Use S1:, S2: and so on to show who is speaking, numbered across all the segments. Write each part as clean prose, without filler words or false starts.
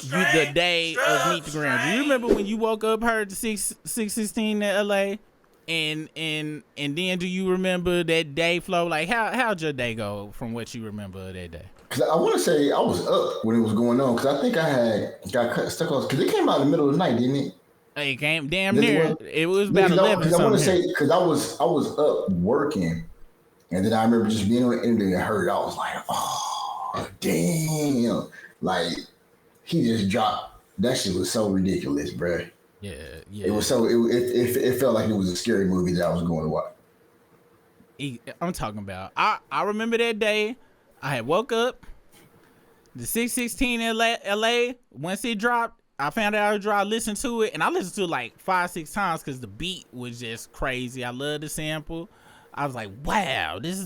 S1: the day of Meet the Grams. Do you remember when you woke up, heard the 616 in LA? And then do you remember that day flow? Like how'd your day go from what you remember of that day?
S2: Cause I want to say I was up when it was going on. Cause I think I got stuck on. Cause it came out in the middle of the night, didn't it?
S1: It came damn near. It was about
S2: Yeah,
S1: 11.
S2: Because I want to say because I was up working, and then I remember just being on the internet and heard it. I was like, oh damn! Like he just dropped. That shit was so ridiculous, bro.
S1: Yeah.
S2: It was so. It felt like it was a scary movie that I was going to watch.
S1: I'm talking about. I remember that day. I had woke up. The 616 LA. Once it dropped, I found out it dropped. Listened to it, and I listened to it like 5-6 times because the beat was just crazy. I love the sample. I was like, wow, this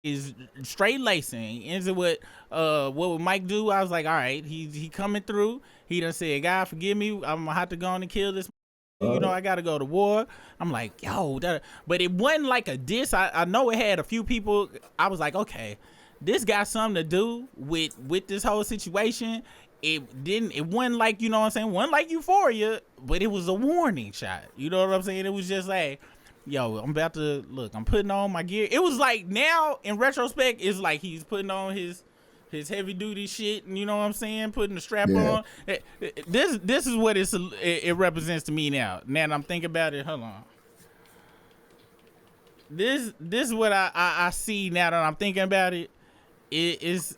S1: is straight lacing into what would Mike do. I was like, all right, he coming through. He done said, God forgive me, I'm gonna have to go on and kill this. You know, I gotta go to war. I'm like, yo, but it wasn't like a diss. I know it had a few people. I was like, okay, this got something to do with this whole situation. It wasn't like, you know what I'm saying, wasn't like Euphoria, but it was a warning shot. You know what I'm saying? It was just like, yo, I'm about to look, I'm putting on my gear. It was like, now in retrospect, it's like he's putting on his heavy duty shit, and you know what I'm saying, putting the strap on. This is what it represents to me now. Now that I'm thinking about it, hold on. This is what I see now that I'm thinking about it. It's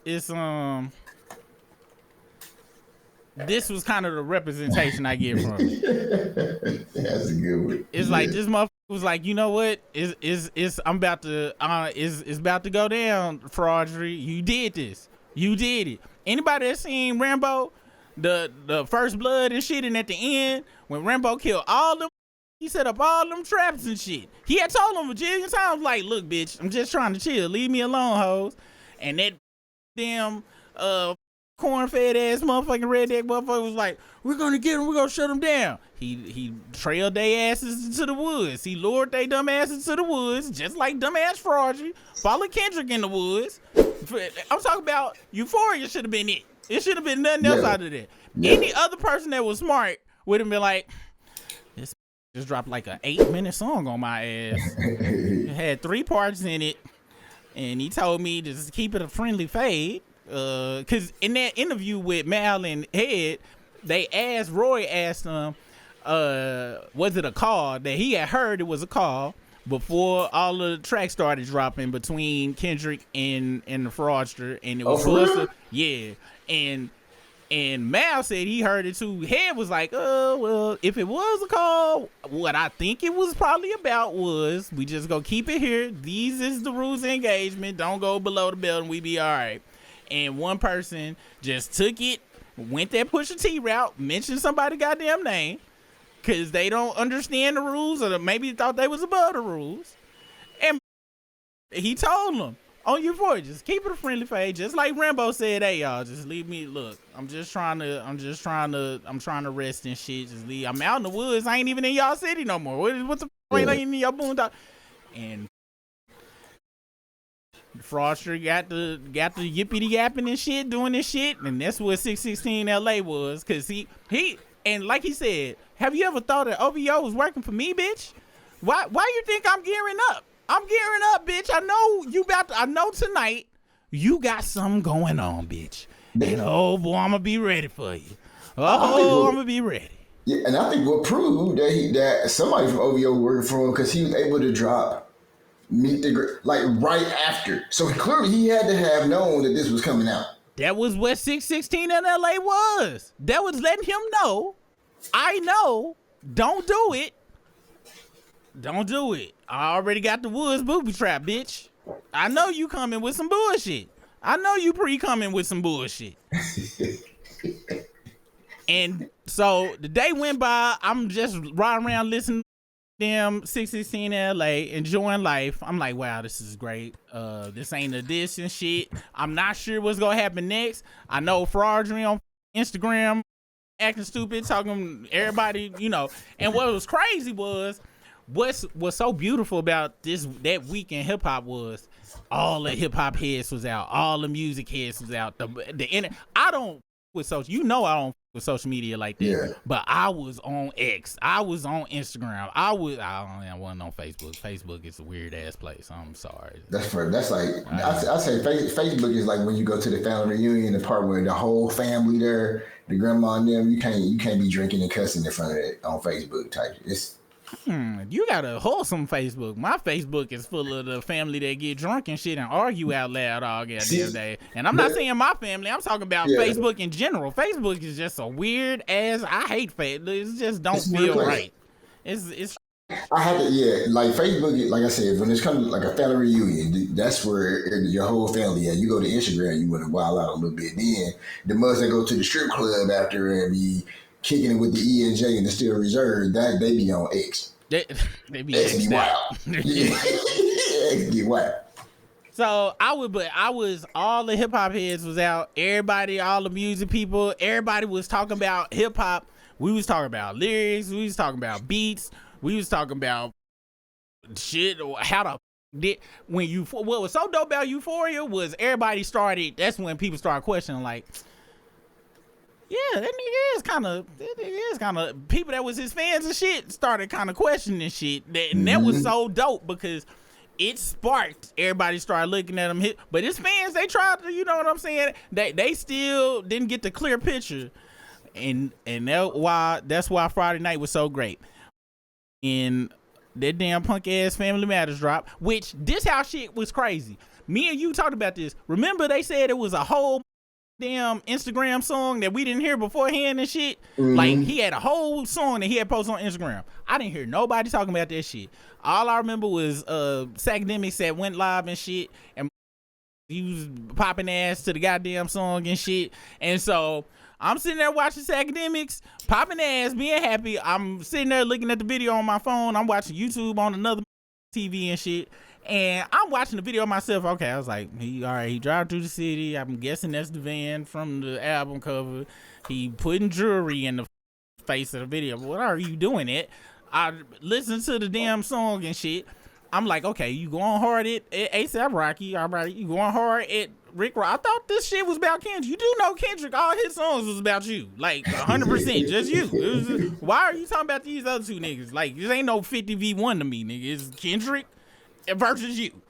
S1: this was kind of the representation I get from it.
S2: That's a good one.
S1: It's like this motherfucker was like, you know what? It's I'm about to it's about to go down, Fraudry. You did this. You did it. Anybody that seen Rambo, the first blood and shit, and at the end when Rambo killed all them, he set up all them traps and shit. He had told them a jillion times, like, look, bitch, I'm just trying to chill. Leave me alone, hoes. And that damn corn-fed ass motherfucking redneck motherfucker was like, we're gonna get him, we're gonna shut him down. He trailed their asses into the woods. He lured their dumb asses to the woods, just like dumbass Fraudry. Followed Kendrick in the woods. I'm talking about Euphoria should have been it. It should have been nothing else out of that. Any other person that was smart would have been like, this just dropped like an 8-minute song on my ass. It had 3 parts in it, and he told me to just keep it a friendly fade. Cause in that interview with Mal and Head, Roy asked him, was it a call that he had heard it was a call before all the tracks started dropping between Kendrick and the Fraudster, and it was and Mal said he heard it too. Head was like, well, if it was a call, what I think it was probably about was, we just go keep it here. These is the rules of engagement. Don't go below the belt and we be all right. And one person just took it, went that Pusha T route, mentioned somebody's goddamn name, because they don't understand the rules, or maybe thought they was above the rules. And he told them, on your voice, just keep it a friendly fade. Just like Rambo said, hey, y'all, just leave me. Look, I'm trying to rest and shit. Just leave. I'm out in the woods. I ain't even in y'all city no more. What the f*** ain't in y'all boondock? And Fraudster got the yippity yapping and shit, doing this shit, and that's what 616 LA was. Cause he and like he said, have you ever thought that OVO was working for me, bitch? Why you think I'm gearing up? I'm gearing up, bitch. I know tonight you got something going on, bitch. And oh boy, I'm gonna be ready for you. I'm gonna be ready.
S2: Yeah, and I think what proved that somebody from OVO working for him, because he was able to drop Meet the like right after. So clearly he had to have known that this was coming out.
S1: That was what 616 in LA was. That was letting him know, I know, don't do it. Don't do it. I already got the woods booby trap, bitch. I know you coming with some bullshit. I know you coming with some bullshit. And so the day went by, I'm just riding around listening to them 616 in LA, enjoying life. I'm like, wow, this is great. This ain't a diss and shit. I'm not sure what's gonna happen next. I know Fraudry on Instagram acting stupid, talking everybody, you know. And what was crazy was, what's so beautiful about that week in hip hop was all the hip hop heads was out, all the music heads was out. I don't with social. You know I don't with social media like that.
S2: Yeah.
S1: But I was on X. I was on Instagram. I wasn't on Facebook. Facebook is a weird ass place. I'm sorry.
S2: That's like I say Facebook is like when you go to the family reunion, the part where the whole family there, the grandma and them, you can't be drinking and cussing in front of it on Facebook type. It's
S1: you got a wholesome Facebook. My Facebook is full of the family that get drunk and shit and argue out loud all goddamn day. And I'm not saying my family. I'm talking about Facebook in general. Facebook is just a weird ass. I hate Facebook. It just don't feel right. It's.
S2: I have to, like Facebook. Like I said, when it's come to like a family reunion, that's where your whole family. You go to Instagram, you want to wild out a little bit. Then the mothers that go to the strip club after and be kicking it with the E and J and the Steel Reserve, that they be on X.
S1: They be
S2: X be wild. X be wild.
S1: So I was all the hip hop heads was out. Everybody, all the music people, everybody was talking about hip hop. We was talking about lyrics. We was talking about beats. We was talking about shit. How to what was so dope about Euphoria was everybody started. That's when people started questioning like. Yeah, that nigga is kind of people that was his fans and shit started kind of questioning shit. And that was so dope because it sparked everybody started looking at him. But his fans, they tried to, you know what I'm saying? They still didn't get the clear picture, and that's why Friday night was so great. And that damn punk ass Family Matters drop, which this how shit was crazy. Me and you talked about this. Remember they said it was a whole damn Instagram song that we didn't hear beforehand and shit. Like he had a whole song that he had posted on Instagram. I didn't hear nobody talking about that shit. All I remember was Academics that went live and shit, and he was popping ass to the goddamn song and shit. And so I'm sitting there watching Academics, popping ass, being happy. I'm sitting there looking at the video on my phone. I'm watching YouTube on another TV and shit. And I'm watching the video myself. Okay, I was like, he drive through the city. I'm guessing that's the van from the album cover. He putting jewelry in the face of the video. What are you doing it? I listened to the damn song and shit. I'm like, okay, you going hard at A$AP Rocky. All right, you going hard at Rick Ross. I thought this shit was about Kendrick. You do know Kendrick, all his songs was about you. Like 100%, just you. Why are you talking about these other two niggas? Like, this ain't no 50v1 to me, nigga. It's Kendrick versus you.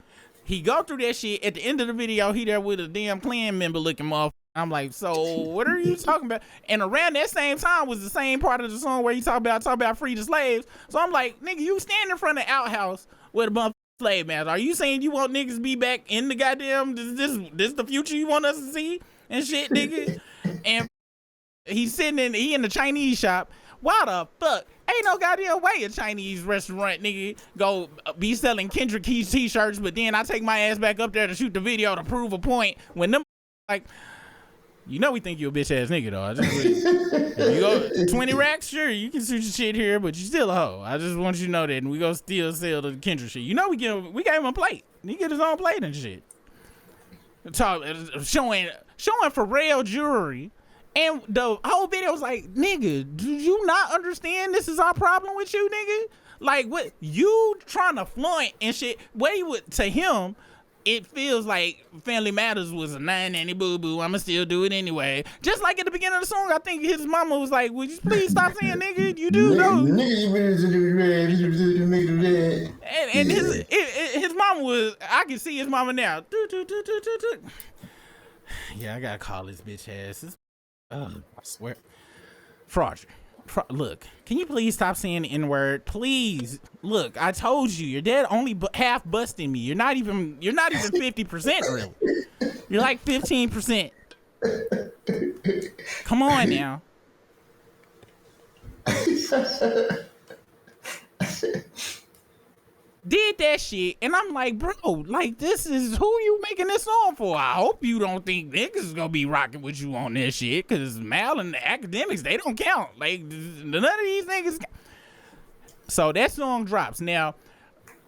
S1: He go through that shit. At the end of the video, he there with a damn clan member looking off. I'm like, so what are you talking about? And around that same time was the same part of the song where he talk about free the slaves. So I'm like, nigga, you stand in front of the outhouse with a bunch of slave masters. Are you saying you want niggas to be back in the goddamn this the future you want us to see and shit, nigga? And he's sitting in the Chinese shop. Why the fuck? Ain't no goddamn way a Chinese restaurant nigga go be selling Kendrick Keys t-shirts, but then I take my ass back up there to shoot the video to prove a point when them like, you know we think you a bitch ass nigga though. If you go 20 racks, sure, you can shoot your shit here, but you still a hoe. I just want you to know that, and we go still sell the Kendrick shit. You know we gave him a plate. He get his own plate and shit. Showing Pharrell jewelry. And the whole video was like, nigga, do you not understand this is our problem with you, nigga? Like, what you trying to flaunt and shit? To him, it feels like Family Matters was a 990 boo-boo. I'ma still do it anyway. Just like at the beginning of the song, I think his mama was like, would you please stop saying nigga? You do know. Nigga, you better do red. You make the red. And his mama was, I can see his mama now. Yeah, I gotta call this bitch ass. I swear. Fraudry. Look, can you please stop saying the N-word? Please. Look, I told you, your dad only half busting me. You're not even 50% really. You're like 15%. Come on now. Did that shit, and I'm like, bro, like, this is who you making this song for? I hope you don't think niggas is gonna be rocking with you on this shit, because Mal and the Academics, they don't count. Like, none of these niggas count. So that song drops. Now,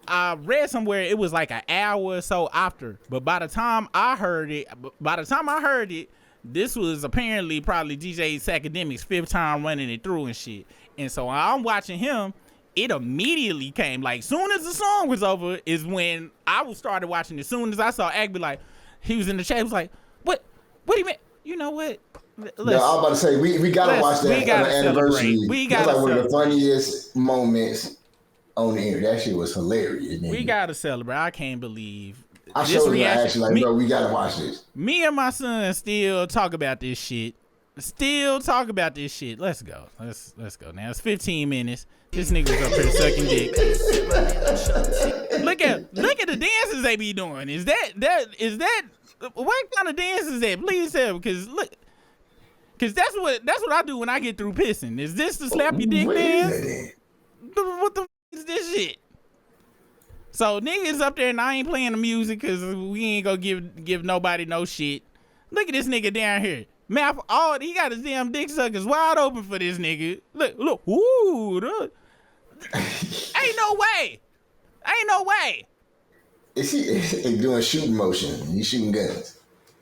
S1: I read somewhere it was like an hour or so after, but by the time I heard it, this was apparently probably DJ Academics' 5th time running it through and shit. And so I'm watching him. It immediately came, like, soon as the song was over is when I started watching it. As soon as I saw Ag be like, he was in the chat, he was like, what do you mean? You know what?
S2: No, I was about to say we gotta watch that on the anniversary. That's like one of the funniest moments on the internet. That shit was hilarious. Nigga.
S1: We gotta celebrate. I can't believe.
S2: I showed him actually like, bro, we gotta watch this.
S1: Me and my son still talk about this shit. Let's go. Let's go now. It's 15 minutes. This nigga's up here sucking dick. Look at the dances they be doing. Is that what kind of dance is that? Please tell, because that's what I do when I get through pissing. Is this the slap your dick dance? What the is this shit? So niggas up there and I ain't playing the music because we ain't gonna give nobody no shit. Look at this nigga down here. Mouth all he got his damn dick suckers wide open for this nigga. Look, ooh, look. Ain't no way.
S2: Is he doing shooting motion? He's shooting guns.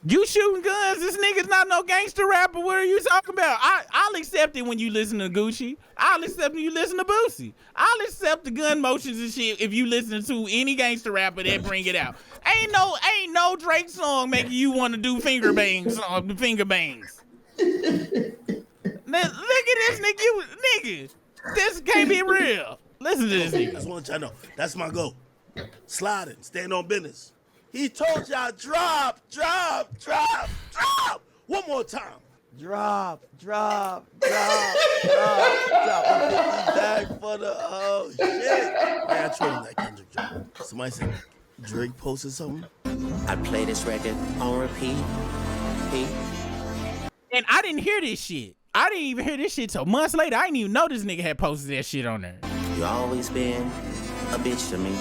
S1: You shooting guns? This nigga's not no gangster rapper. What are you talking about? I'll accept it when you listen to Gucci. I'll accept when you listen to Boosie. I'll accept the gun motions and shit if you listen to any gangster rapper that bring it out. Ain't no Drake song making you want to do finger bangs. Look at this nigga. This can't be real. Listen to this nigga.
S3: I just want y'all to know. That's my goal. Sliding, stand on business. He told y'all drop. One more time. Drop. Back for the shit. Man, I told that Kendrick drop. Somebody said Drake posted something.
S4: I play this record on repeat.
S1: And I didn't hear this shit. I didn't even hear this shit till months later. I didn't even know this nigga had posted that shit on there.
S4: You always been a bitch to me.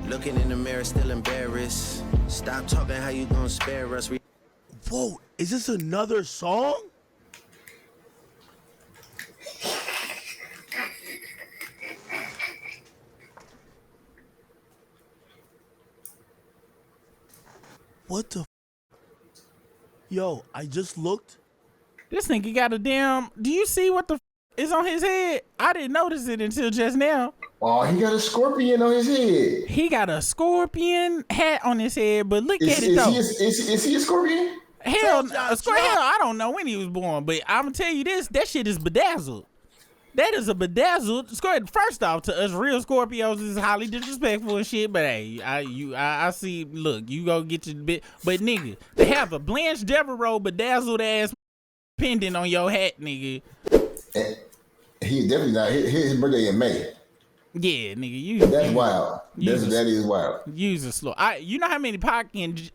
S4: Looking in the mirror, still embarrassed. Stop talking how you gonna spare us.
S3: Whoa, is this another song? What the Yo, I just looked.
S1: This nigga got a damn... Do you see what the is on his head? I didn't notice it until just now.
S2: Oh, he got a scorpion on his head.
S1: He got a scorpion hat on his head, but look at it though.
S2: Is he a scorpion?
S1: Hell, I don't know when he was born, but I'm gonna tell you this, that shit is bedazzled. That is a bedazzled scorpion. First off, to us real Scorpios is highly disrespectful and shit, but hey, I see, look, you go get your bit, but nigga, to have a Blanche Devereaux bedazzled ass pendant on your hat, nigga.
S2: He definitely not. His birthday in May.
S1: Yeah, nigga,
S2: that's wild. That is wild.
S1: Use a slow. You know how many Pac and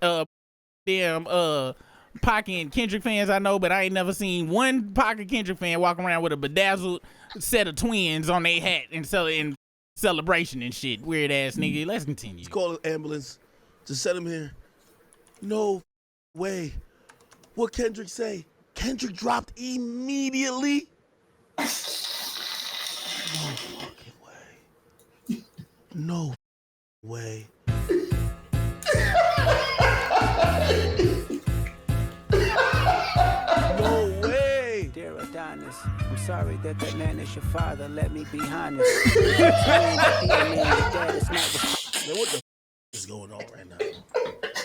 S1: Kendrick fans I know, but I ain't never seen one Pac and Kendrick fan walk around with a bedazzled set of twins on their hat and in celebration and shit. Weird ass nigga. Let's continue.
S3: Let's call an ambulance to send him here. No way. What Kendrick say? Kendrick dropped immediately. No fucking way. No way. No way.
S5: Dear Adonis, I'm sorry that man is your father. Let me be honest. Dad is not
S3: Man, what the is going on right now?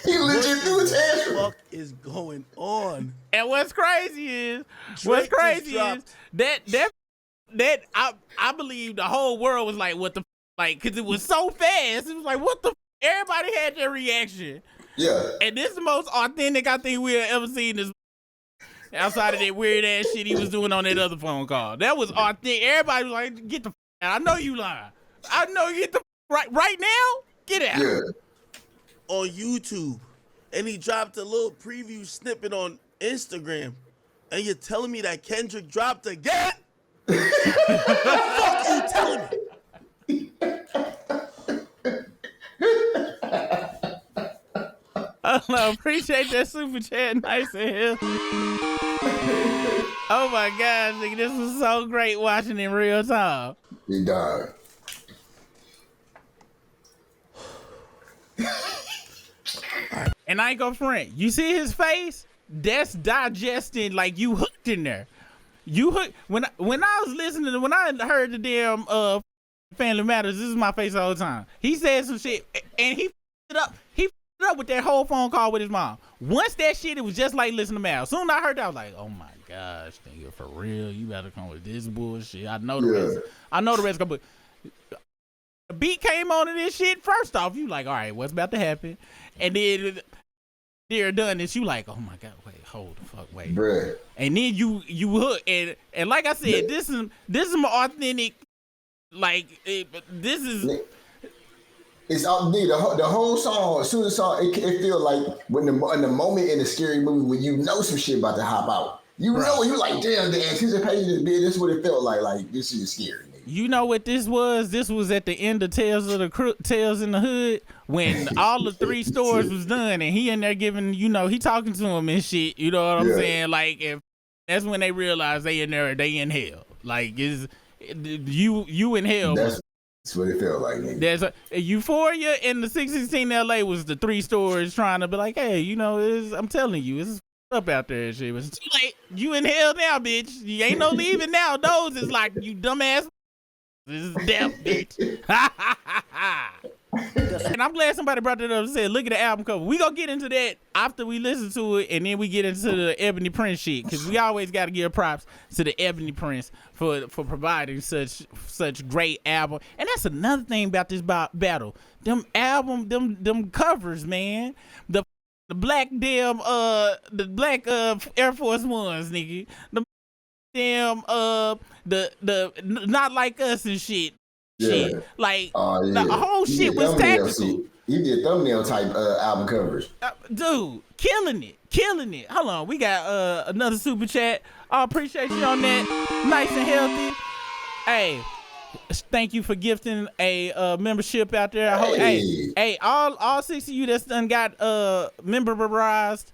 S2: He legit threw his hands.
S3: What the fuck is going on?
S1: And what's crazy is that I believe the whole world was like, what the like, because it was so fast. It was like, what the everybody had their reaction.
S2: Yeah.
S1: And this is the most authentic I think we have ever seen this outside of that weird ass shit he was doing on that other phone call. That was authentic. Everybody was like, get the out. I know you lying. I know you get the right now. Get out.
S2: Yeah.
S3: On YouTube, and he dropped a little preview snippet on Instagram, and you're telling me that Kendrick dropped again? What the fuck you telling me?
S1: I appreciate that super chat. Nice to hear. Oh my gosh, nigga, this was so great watching in real time.
S2: He died.
S1: And I ain't gonna front. You see his face? That's digesting like you hooked in there. You hooked when I was listening to when I heard the damn Family Matters. This is my face the whole time. He said some shit and he f***ed up with that whole phone call with his mom. Once that shit, it was just like listening to Mal. Soon I heard that, I was like, oh my gosh, nigga, for real, you better come with this bullshit. I know the rest. I know the rest. But the beat came on to this shit. First off, you like, all right, what's about to happen? And then they're done this. You like, oh my god, wait, hold the fuck, wait,
S2: bruh. And
S1: then you hook and like I said, this is more authentic. Like this is.
S2: It's the whole song. As soon as the song, it feel like when in the moment in a scary movie when you know some shit about to hop out. You know, you like, damn, the anticipation is big. This is what it felt like. Like, this shit is scary. Nigga.
S1: You know what this was? This was at the end of Tales in the Hood when all the 3 stores was done and he in there giving, you know, he talking to him and shit. You know what I'm saying? Like, if that's when they realized they in there, they in hell. Like, you in hell.
S2: That's what it felt like, nigga.
S1: There's a Euphoria and the 616 LA was the 3 stores trying to be like, hey, you know, I'm telling you, it's up out there and shit. But it's too late. You in hell now, bitch. You ain't no leaving now. Those is like, you dumbass. This is death, bitch. And I'm glad somebody brought that up and said, look at the album cover. We gonna get into that after we listen to it, and then we get into the Ebony Prince shit, because we always got to give props to the Ebony Prince for providing such great album. And that's another thing about this battle. Them covers, man. The black damn the black Air Force Ones, nigga. The damn the Not Like Us and shit. Shit. Like the whole shit was tactical.
S2: He did thumbnail type album covers.
S1: Dude, killing it. Hold on, we got another super chat. I appreciate you on that. Nice and healthy. Hey, thank you for gifting a membership out there. I hope, hey, all 6 of you that's done got memberized.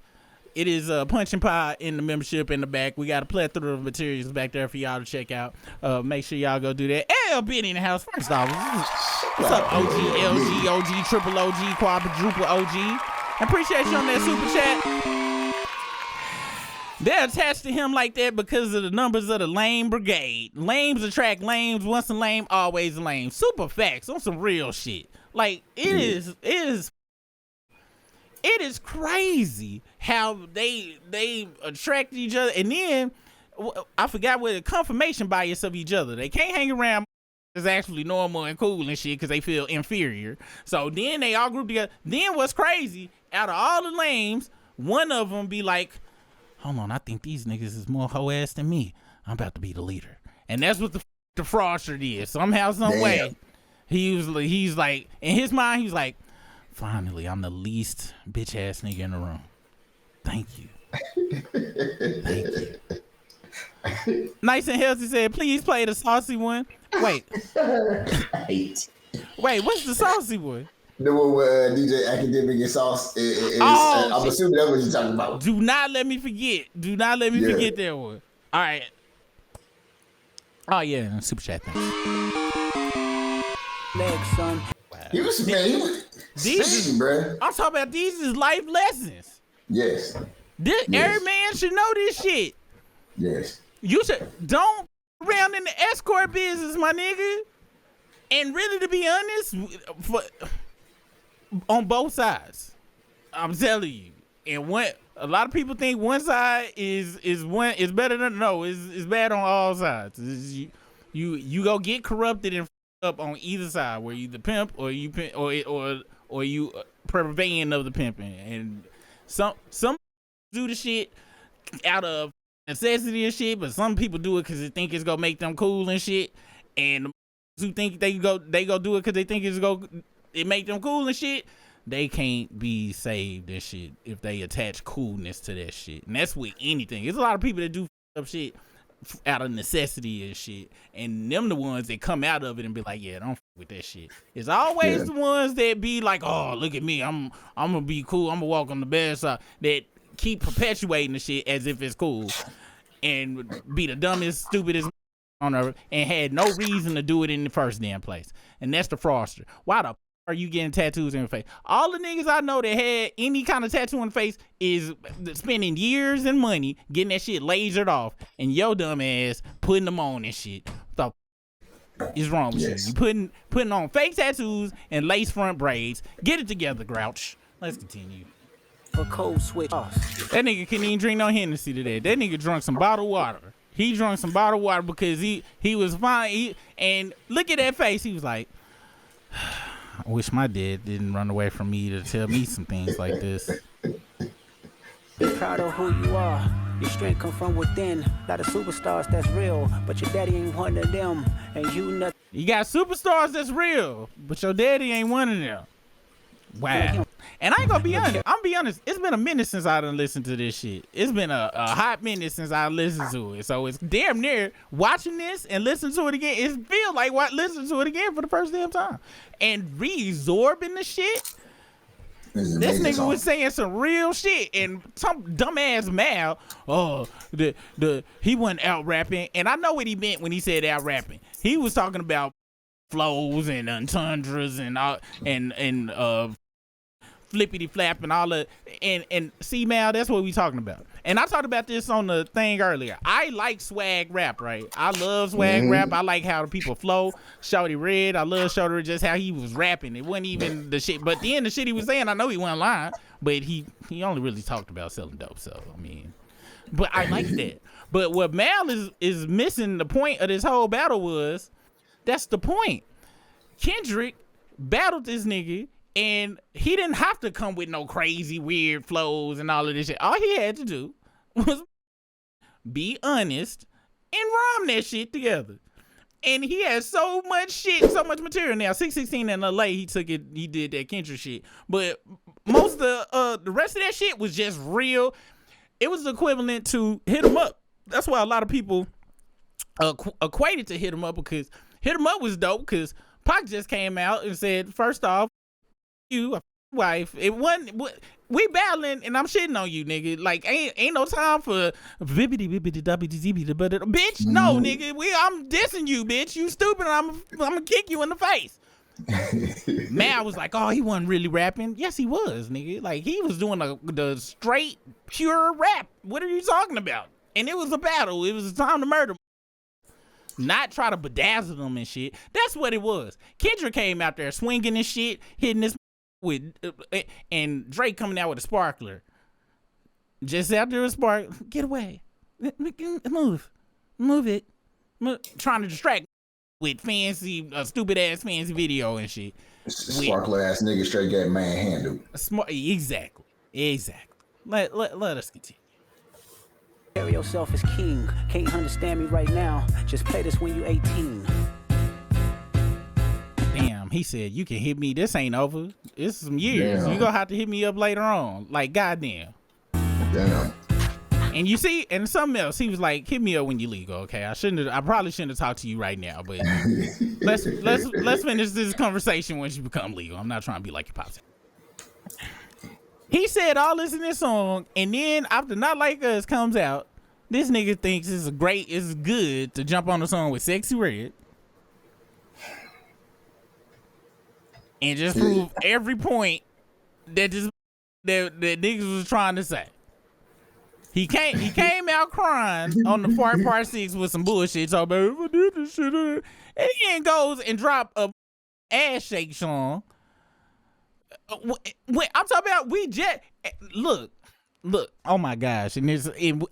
S1: It is Punch and Pie in the membership in the back. We got a plethora of materials back there for y'all to check out. Make sure y'all go do that. L Benny in the house. First off, what's up, OG, LG, OG, triple OG, quadruple OG? I appreciate you on that super chat. They're attached to him like that because of the numbers of the lame brigade. Lames attract lames. Once a lame, always a lame. Super facts on some real shit. Like, it is crazy how they attract each other, and then I forgot what the confirmation bias of each other. They can't hang around is actually normal and cool and shit because they feel inferior. So then they all group together. Then what's crazy? Out of all the lames, one of them be like, "Hold on, I think these niggas is more hoe ass than me. I'm about to be the leader." And that's what the fraudster did. Somehow, some way, he's like in his mind, he's like, finally, I'm the least bitch ass nigga in the room. Thank you. Thank you. Nice and healthy said, please play the saucy one. Wait. Wait, what's the saucy one?
S2: The one with DJ Academic and Sauce. I'm assuming that's what you're talking about.
S1: Do not let me forget. Do not let me forget that one. All right. Oh, yeah. Super chat. Thanks.
S5: Leg, son.
S2: He was spitting, bro.
S1: I'm talking about these is life lessons.
S2: Yes.
S1: Every man should know this shit.
S2: Yes.
S1: You should don't around in the escort business, my nigga. And really, to be honest, on both sides, I'm telling you. And a lot of people think one side is better than is bad on all sides. You go get corrupted and up on either side, where you the pimp or you or you purveying of the pimping. And some do the shit out of necessity and shit, but some people do it because they think it's gonna make them cool and shit. And who think they go do it because they think it make them cool and shit, they can't be saved and shit if they attach coolness to that shit. And that's with anything. There's a lot of people that do up shit out of necessity and shit, and them the ones that come out of it and be like, yeah, don't with that shit. It's always the ones that be like, oh, look at me, I'm gonna be cool, I'm gonna walk on the bad side, that keep perpetuating the shit as if it's cool and be the dumbest, stupidest on earth and had no reason to do it in the first damn place. And that's the fraudster. Why the f are you getting tattoos in your face? All the niggas I know that had any kind of tattoo in the face is spending years and money getting that shit lasered off, and your dumb ass putting them on and shit. What the f is wrong with you? You putting on fake tattoos and lace front braids. Get it together, Grouch. Let's continue.
S5: For code switch off.
S1: That nigga couldn't even drink no Hennessy today. That nigga drunk some bottled water. He drunk some bottled water because he was fine. And look at that face. He was like, I wish my dad didn't run away from me to tell me some things like this.
S5: Be proud of who you are. Your strength come from within. A lot of superstars that's real, but your daddy ain't one of them. And you nothing.
S1: You got superstars that's real, but your daddy ain't one of them. Wow. And I ain't gonna be honest. I'm be honest. It's been a minute since I done listened to this shit. It's been a hot minute since I listened to it. So it's damn near watching this and listening to it again. It feels like listening to it again for the first damn time. And reabsorbing the shit. This nigga was saying some real shit, and some dumbass Mal, he wasn't out rapping, and I know what he meant when he said out rapping. He was talking about flows and entendres and flippity flap and all of, and see Mal, that's what we talking about. And I talked about this on the thing earlier. I like swag rap, right? I love swag rap. I like how the people flow. Shorty Red, I love Shorty Red, just how he was rapping. It wasn't even the shit, but then the shit he was saying, I know he wasn't lying, but he only really talked about selling dope. So I mean, but I like that. But what Mal is missing the point of this whole battle was, that's the point. Kendrick battled this nigga, and he didn't have to come with no crazy weird flows and all of this shit. All he had to do was be honest and rhyme that shit together. And he has so much shit, so much material now. 616 in LA, he did that Kendrick shit. But most of the rest of that shit was just real. It was equivalent to Hit 'Em Up. That's why a lot of people equated to Hit 'Em Up, because Hit 'Em Up was dope, because Pac just came out and said, first off, you a wife. It wasn't, we battling and I'm shitting on you, nigga. Like ain't no time for bitch. No, nigga. I'm dissing you, bitch. You stupid. I'm gonna kick you in the face. Mal was like, oh, he wasn't really rapping. Yes, he was, nigga. Like he was doing the straight, pure rap. What are you talking about? And it was a battle. It was time to murder. Not try to bedazzle them and shit. That's what it was. Kendrick came out there swinging and shit, hitting this with, and Drake coming out with a sparkler. Just out there with spark. Get away. Move it. Trying to distract with fancy, stupid ass fancy video and shit.
S2: Sparkler ass nigga straight got manhandled.
S1: Exactly. Let us continue.
S5: Carry yourself as king. Can't understand me right now. Just play this when you 18.
S1: Damn, he said, you can hit me. This ain't over. It's some years. You gonna have to hit me up later on. Like, goddamn.
S2: Damn.
S1: And you see, and something else, he was like, hit me up when you legal, okay? I probably shouldn't have talked to you right now, but let's finish this conversation once you become legal. I'm not trying to be like your pops. He said all this in this song, and then after Not Like Us comes out, this nigga thinks it's good to jump on the song with Sexy Red and just prove every point that niggas was trying to say. He came out crying on the part 6 with some bullshit, talking about, if I did this shit, and he then goes and drop a ass shake song. When I'm talking about, we just look. Oh my gosh, and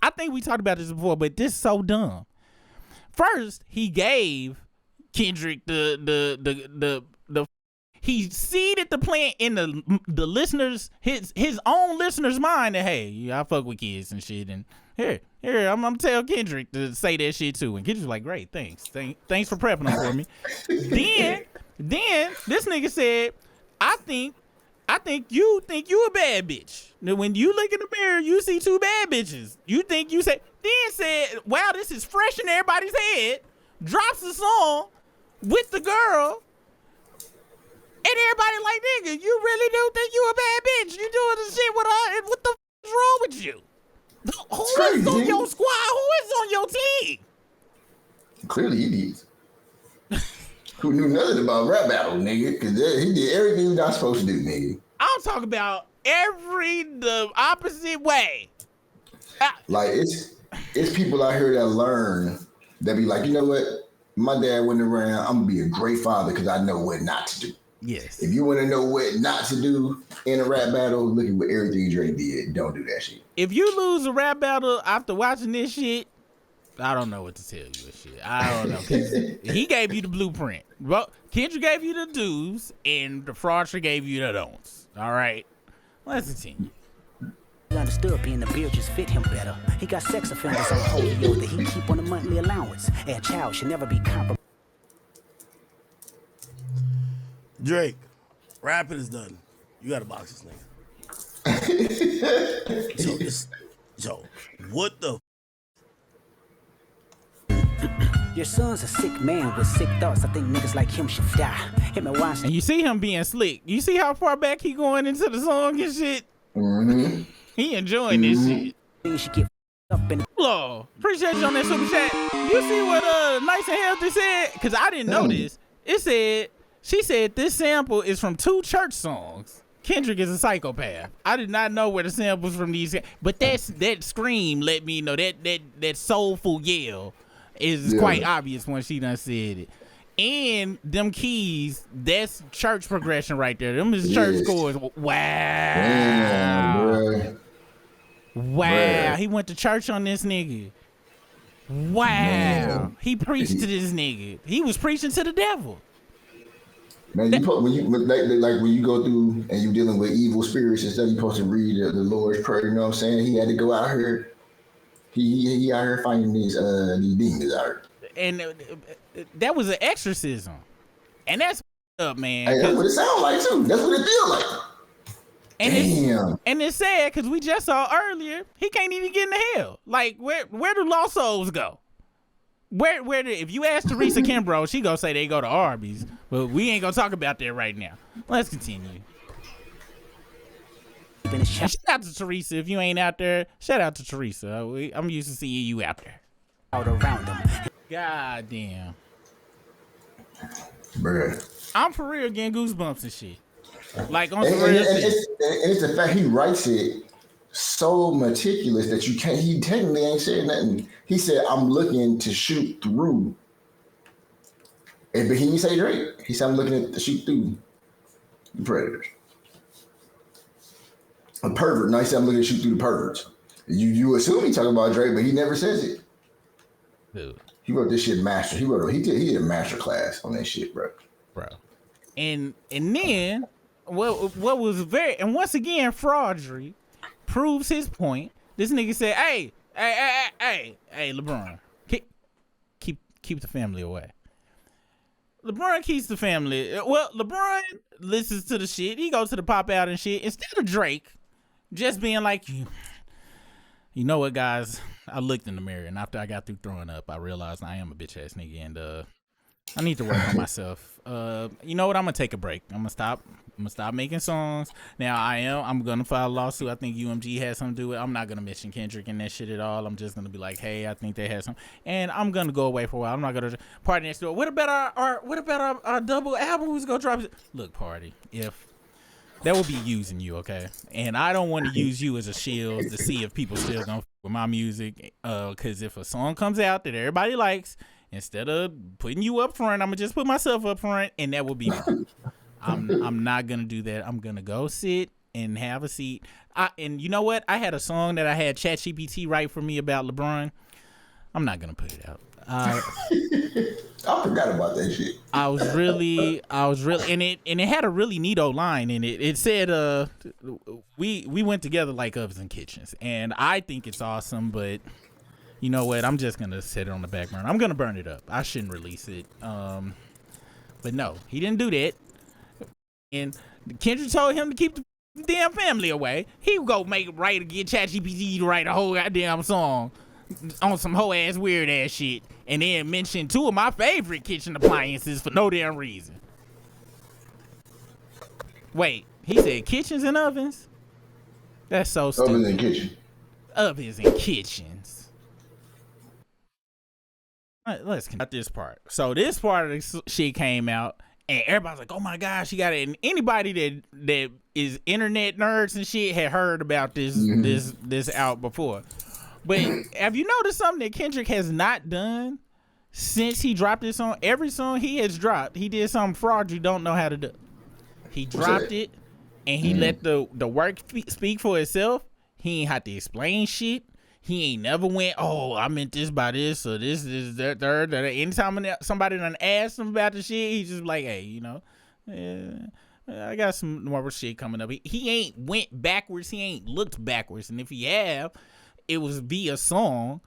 S1: I think we talked about this before, but this is so dumb. First, he gave Kendrick the he seeded the plan in the listeners, his own listeners' mind that, hey, I fuck with kids and shit, and here I'm gonna tell Kendrick to say that shit too, and Kendrick's like, great, thanks for prepping them for me. then this nigga said, I think you a bad bitch. Now, when you look in the mirror, you see two bad bitches. Then said, wow, this is fresh in everybody's head. Drops the song with the girl. And everybody like, nigga, you really do think you a bad bitch? You doing this shit with her? And what the f is wrong with you? Who is on your squad? Who is on your team?
S2: Clearly idiots. Who knew nothing about rap battle, nigga, because he did everything he was not supposed to do, nigga.
S1: I'm talking about the opposite way.
S2: Like, it's people out here that learn, that be like, you know what? My dad went around, I'm going to be a great father because I know what not to do.
S1: Yes.
S2: If you want to know what not to do in a rap battle, look at what everything Drake did. Don't do that shit.
S1: If you lose a rap battle after watching this shit, I don't know what to tell you and shit. I don't know, because he gave you the blueprint. Well, Kendrick gave you the do's, and the fraudster gave you the don'ts. All right? Let's continue.
S5: He understood being the beard just fit him better. He got sex offenders on holy oath that he keep on a monthly allowance. A child should never be compromised.
S3: Drake, rapping is done. You gotta box this nigga. So what the?
S5: Your son's a sick man with sick thoughts. I think niggas like him should die. Him and Weinstein.
S1: And you see him being slick. You see how far back he going into the song and shit?
S2: Mm-hmm.
S1: He enjoying this shit.
S5: You should get up in.
S1: Lord, appreciate you on that super chat. You see what Nice and Healthy said? Because I didn't know this. She said this sample is from 2 church songs. Kendrick is a psychopath. I did not know where the samples from these, but that scream let me know that soulful yell is quite obvious when she done said it. And them keys, that's church progression right there. Them is church chords. Wow.
S2: Damn,
S1: wow.
S2: Bruh.
S1: He went to church on this nigga. Wow.
S2: Man.
S1: He preached to this nigga. He was preaching to the devil.
S2: Man, when you go through and you dealing with evil spirits and stuff, you supposed to read the Lord's Prayer. You know what I'm saying? He had to go out here. He out here fighting these demons out here.
S1: And that was an exorcism. And that's up, man.
S2: Hey, that's what it sounds like too. That's what it feels like.
S1: And
S2: Damn.
S1: It's sad because we just saw earlier he can't even get into hell. Like where do lost souls go? If you ask Teresa Kimbrough, she gonna say they go to Arby's, but we ain't gonna talk about that right now. Let's continue. And shout out to Teresa if you ain't out there. Shout out to Teresa. I'm used to seeing you out there.
S5: Out around them.
S1: God damn.
S2: Bruh.
S1: I'm for real getting goosebumps and shit. Like on
S2: And
S1: some real shit.
S2: it's the fact he writes it so meticulous that he technically ain't said nothing. He said, I'm looking to shoot through. But he didn't say Drake. He said, I'm looking to shoot through the predators. A pervert. No, he said, I'm looking to shoot through the perverts. You assume he talking about Drake, but he never says it.
S1: Dude.
S2: He wrote this shit master. He did a master class on that shit, bro.
S1: And then what was and once again, Fraudry proves his point. This nigga said, hey, LeBron, keep the family away. LeBron keeps the family. Well, LeBron listens to the shit. He goes to the pop out and shit. Instead of Drake just being like, you know what, guys? I looked in the mirror, and after I got through throwing up, I realized I am a bitch ass nigga, and I need to work on myself. You know what? I'm gonna take a break. I'm gonna stop making songs. Now I'm gonna file a lawsuit. I think UMG has something to do with it. I'm not gonna mention Kendrick and that shit at all. I'm just gonna be like, hey, I think they had some, and I'm gonna go away for a while. I'm not gonna party next door. What about our double album? Who's gonna drop it? Look, party. If that would be using you, okay? And I don't want to use you as a shield to see if people still gonna f with my music. Cause if a song comes out that everybody likes, instead of putting you up front, I'm gonna just put myself up front, and that would be wrong. I'm not gonna do that. I'm gonna go sit and have a seat. And you know what? I had a song that I had ChatGPT write for me about LeBron. I'm not gonna put it out.
S2: I forgot about that shit.
S1: I was really, and it had a really neato line in it. It said, we went together like ovens and kitchens, and I think it's awesome, but you know what? I'm just gonna set it on the back burner. I'm gonna burn it up. I shouldn't release it. But no, he didn't do that. And Kendrick told him to keep the damn family away. He would go get ChatGPT to write a whole goddamn song on some whole ass weird ass shit, and then mention 2 of my favorite kitchen appliances for no damn reason. Wait, he said kitchens and ovens? That's so stupid.
S2: Ovens and kitchen.
S1: Ovens and kitchens. Let's get this part. So this part of the shit came out, and everybody's like, "Oh my gosh, she got it!" And anybody that is internet nerds and shit had heard about this this out before. But have you noticed something that Kendrick has not done since he dropped this song? Every song he has dropped, he did something fraud you don't know how to do. He dropped it, and he let the work speak for itself. He ain't had to explain shit. He ain't never went, oh, I meant this by this, or this, that, third. Anytime somebody done asked him about the shit, he's just like, hey, you know, I got some more shit coming up. He ain't went backwards. He ain't looked backwards. And if he have, it was via song.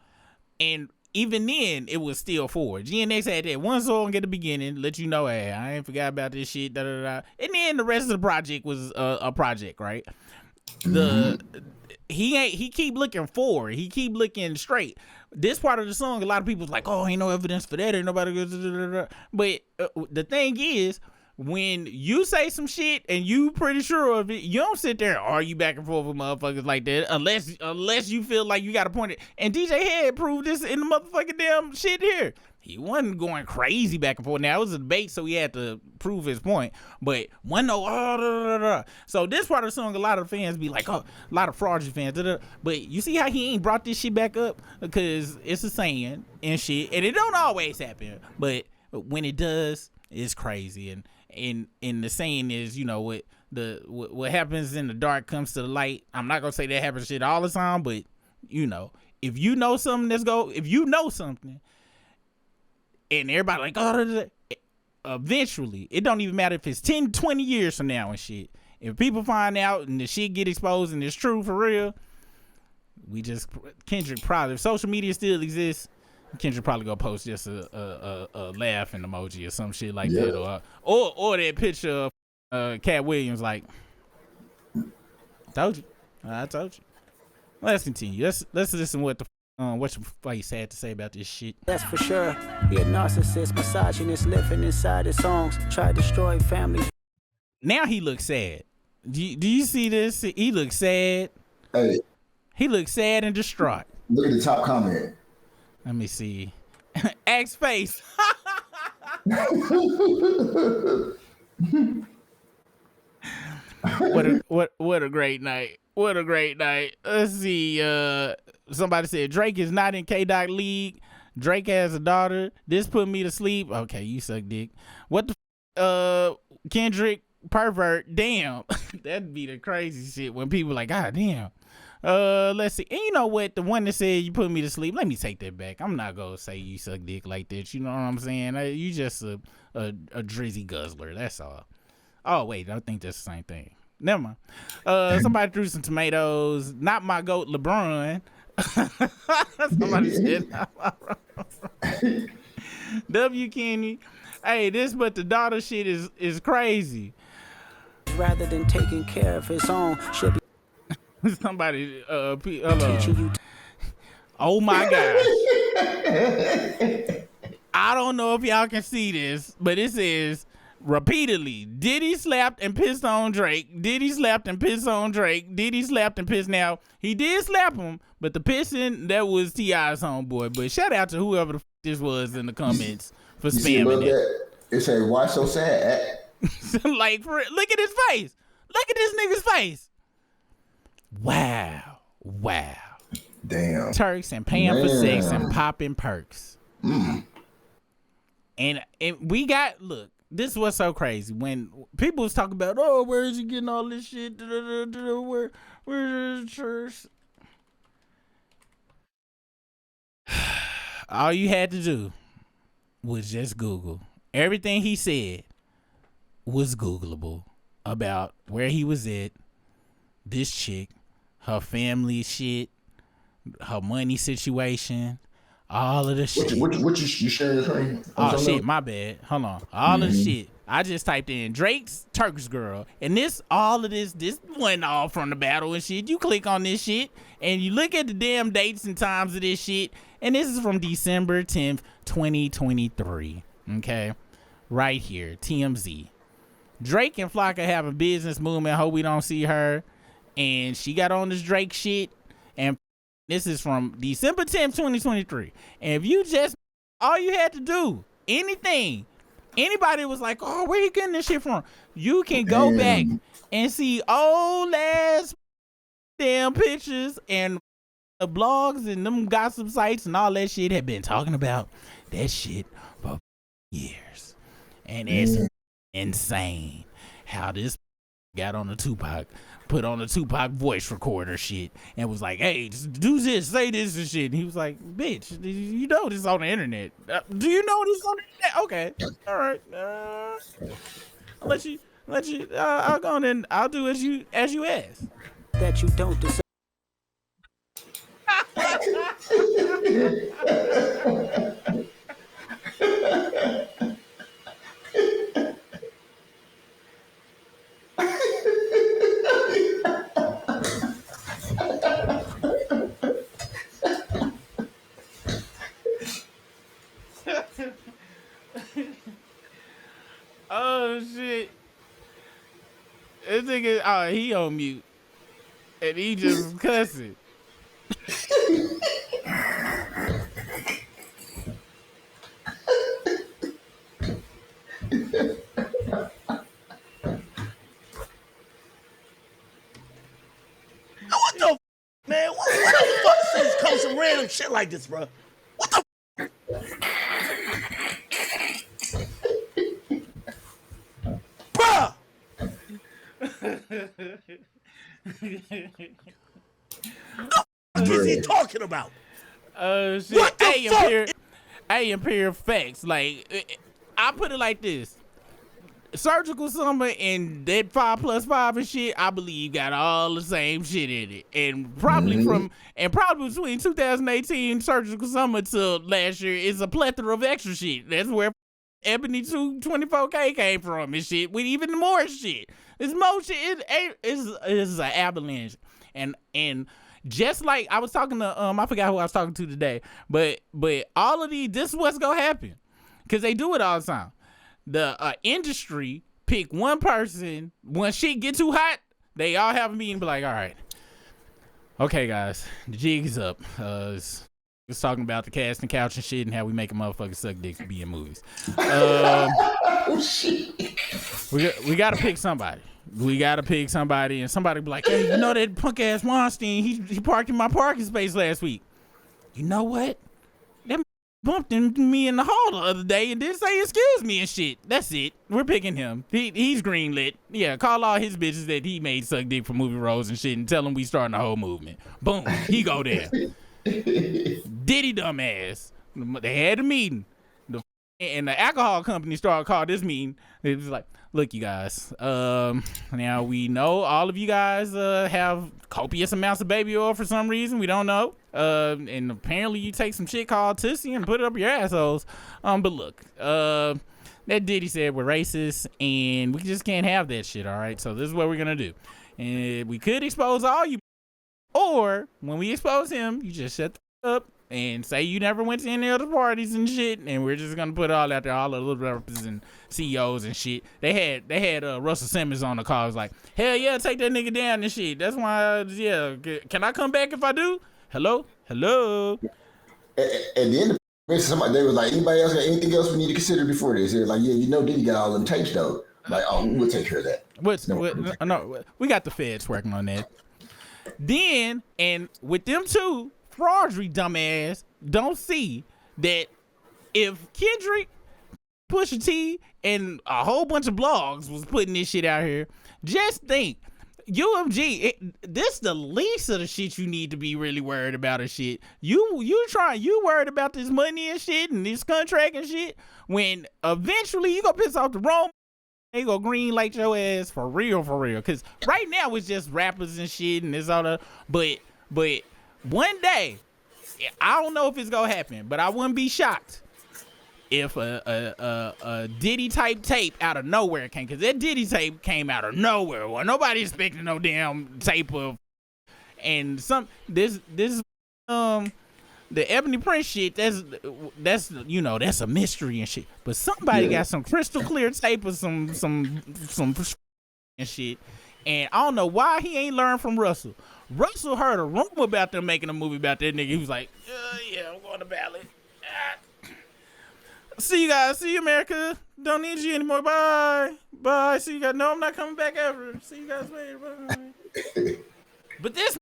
S1: And even then, it was still forward. GNX had that one song at the beginning, let you know, hey, I ain't forgot about this shit, da da da. And then the rest of the project was a project, right? He keep looking forward. He keep looking straight. This part of the song, a lot of people's like, oh, ain't no evidence for that. Ain't nobody goes. But the thing is, when you say some shit and you pretty sure of it, you don't sit there and argue back and forth with motherfuckers like that unless you feel like you got to point it. And DJ Head proved this in the motherfucking damn shit here. He wasn't going crazy back and forth. Now, it was a debate, so he had to prove his point. But one no, so this part of the song, a lot of fans be like, oh, a lot of fraudulent fans. But you see how he ain't brought this shit back up? Because it's a saying and shit. And it don't always happen. But when it does, it's crazy. And the saying is, you know, what happens in the dark comes to the light. I'm not going to say that happens shit all the time, but, you know, if you know something and everybody like, oh, eventually, it don't even matter if it's 10, 20 years from now and shit. If people find out and the shit get exposed and it's true for real, Kendrick probably, if social media still exists, Kendrick probably gonna post just a laughing emoji or some shit like that, or that picture of Cat Williams like, told you, I told you. Let's continue. Let's listen to what your face had to say about this shit.
S5: That's for sure. He a narcissist, misogynist, living inside his songs, try to destroy families.
S1: Now he looks sad. Do you see this? He looks sad.
S2: Hey,
S1: he looks sad and distraught.
S2: Look at the top comment.
S1: Let me see. X face. What a great night. What a great night. Let's see. Somebody said Drake is not in K-Dot League. Drake has a daughter. This put me to sleep. Okay, you suck dick. What the Kendrick pervert. Damn. That'd be the crazy shit when people like, God damn. Let's see. And you know what? The one that said you put me to sleep, let me take that back. I'm not gonna say you suck dick like that. You know what I'm saying? You just a drizzy guzzler. That's all. Oh wait, I think that's the same thing. Never mind. Somebody threw some tomatoes. Not my goat, LeBron. Somebody said not my W. Kenny. Hey, this but the daughter shit is crazy.
S5: Rather than taking care of his own, should be
S1: somebody
S5: teaching you.
S1: Oh my gosh. I don't know if y'all can see this, but it says repeatedly, Diddy slapped and pissed on Drake. Diddy slapped and pissed on Drake. Diddy slapped and pissed. Now, he did slap him, but the pissing, that was T.I.'s homeboy. But shout out to whoever the this was in the comments for spamming it.
S2: It said, why so sad?
S1: Like, look at his face. Look at this nigga's face. Wow.
S2: Damn.
S1: Turks and paying for sex and popping perks. And we got, look, this was so crazy. When people was talking about, oh, where is he getting all this shit? Where's the church? All you had to do was just Google. Everything he said was Googleable about where he was at, this chick, her family shit, her money situation, all of the shit.
S2: What you sharing the screen?
S1: Oh shit, my bad. Hold on. All of the shit. I just typed in Drake's Turkish girl, and this wasn't all from the battle and shit. You click on this shit, and you look at the damn dates and times of this shit, and this is from December 10th, 2023. Okay, right here, TMZ. Drake and Flocka have a business movement. Hope we don't see her, and she got on this Drake shit, and this is from December 10th, 2023. And if you just, all you had to do, anything, anybody was like, oh, where you getting this shit from? You can go back and see old ass damn pictures and the blogs and them gossip sites and all that shit have been talking about that shit for years. And it's insane how this got on the Tupac, put on the Tupac voice recorder shit, and was like, hey, just do this, say this and shit. And he was like, bitch, you know this on the internet. Do you know this on the internet? Okay, all right. I'll let you. I'll go on and I'll do as you ask.
S5: That you don't deserve.
S1: Oh shit! This nigga, he on mute, and he just cussing.
S3: What the man? What the fuck says comes some random shit like this, bro? What the bruh? What is he talking about?
S1: Oh shit!
S3: What the fuck?
S1: Imperial facts. Like, I put it like this: Surgical Summer and that 5+5 and shit, I believe got all the same shit in it, and probably probably between 2018 Surgical Summer till last year is a plethora of extra shit. That's where Ebony 224K came from and shit, with even more shit. It's more shit. It's an avalanche, and just like I was talking to I forgot who I was talking to today, but all of these, this is what's gonna happen, because they do it all the time. The industry pick one person, when shit get too hot, they all have a meeting, be like, all right, okay guys, the jig is up. It's talking about the cast and couch and shit and how we make a motherfucker suck dicks to be in movies.
S2: Oh shit.
S1: We gotta pick somebody. And somebody be like, hey, you know that punk ass Weinstein, he parked in my parking space last week. You know what? That bumped into me in the hall the other day and didn't say excuse me and shit. That's it. We're picking him. He's greenlit. Yeah, call all his bitches that he made suck dick for movie roles and shit and tell him we starting the whole movement. Boom. He go there. Diddy dumbass. They had a meeting. And the alcohol company started calling this meeting. It was like, look, you guys, now we know all of you guys have copious amounts of baby oil for some reason. We don't know. And apparently you take some shit called Tussie and put it up your assholes. But look, that Diddy said we're racist and we just can't have that shit, all right? So this is what we're going to do. And we could expose all you, or when we expose him, you just shut the up and say you never went to any other parties and shit, and we're just gonna put it all out there, all the little rappers and CEOs and shit. They had Russell Simmons on the call. It was like, hell yeah, take that nigga down and shit. That's why, can I come back if I do? Hello.
S2: At the end of somebody, they was like, anybody else got anything else we need to consider before this? They're like, yeah, you know, Diddy got all them tapes though. Like, oh, we'll take care of that.
S1: No, we got the feds working on that. Then, and with them two, Fraudry dumbass don't see that if Kendrick, Pusha T, and a whole bunch of blogs was putting this shit out here, just think, UMG, this the least of the shit you need to be really worried about and shit. You worried about this money and shit and this contract and shit, when eventually you gonna piss off the wrong, they go green light your ass for real. Cause right now it's just rappers and shit and this all the, but one day, I don't know if it's gonna happen, but I wouldn't be shocked if a Diddy type tape out of nowhere came, because that Diddy tape came out of nowhere. Well, nobody expected no damn tape of, and this the Ebony Prince shit. That's you know, that's a mystery and shit. But somebody got some crystal clear tape of some and shit, and I don't know why he ain't learned from Russell. Russell heard a rumor about them making a movie about that nigga. He was like, yeah, I'm going to ballot. See you guys. See you, America. Don't need you anymore. Bye. See you guys. No, I'm not coming back ever. See you guys later. Bye. But this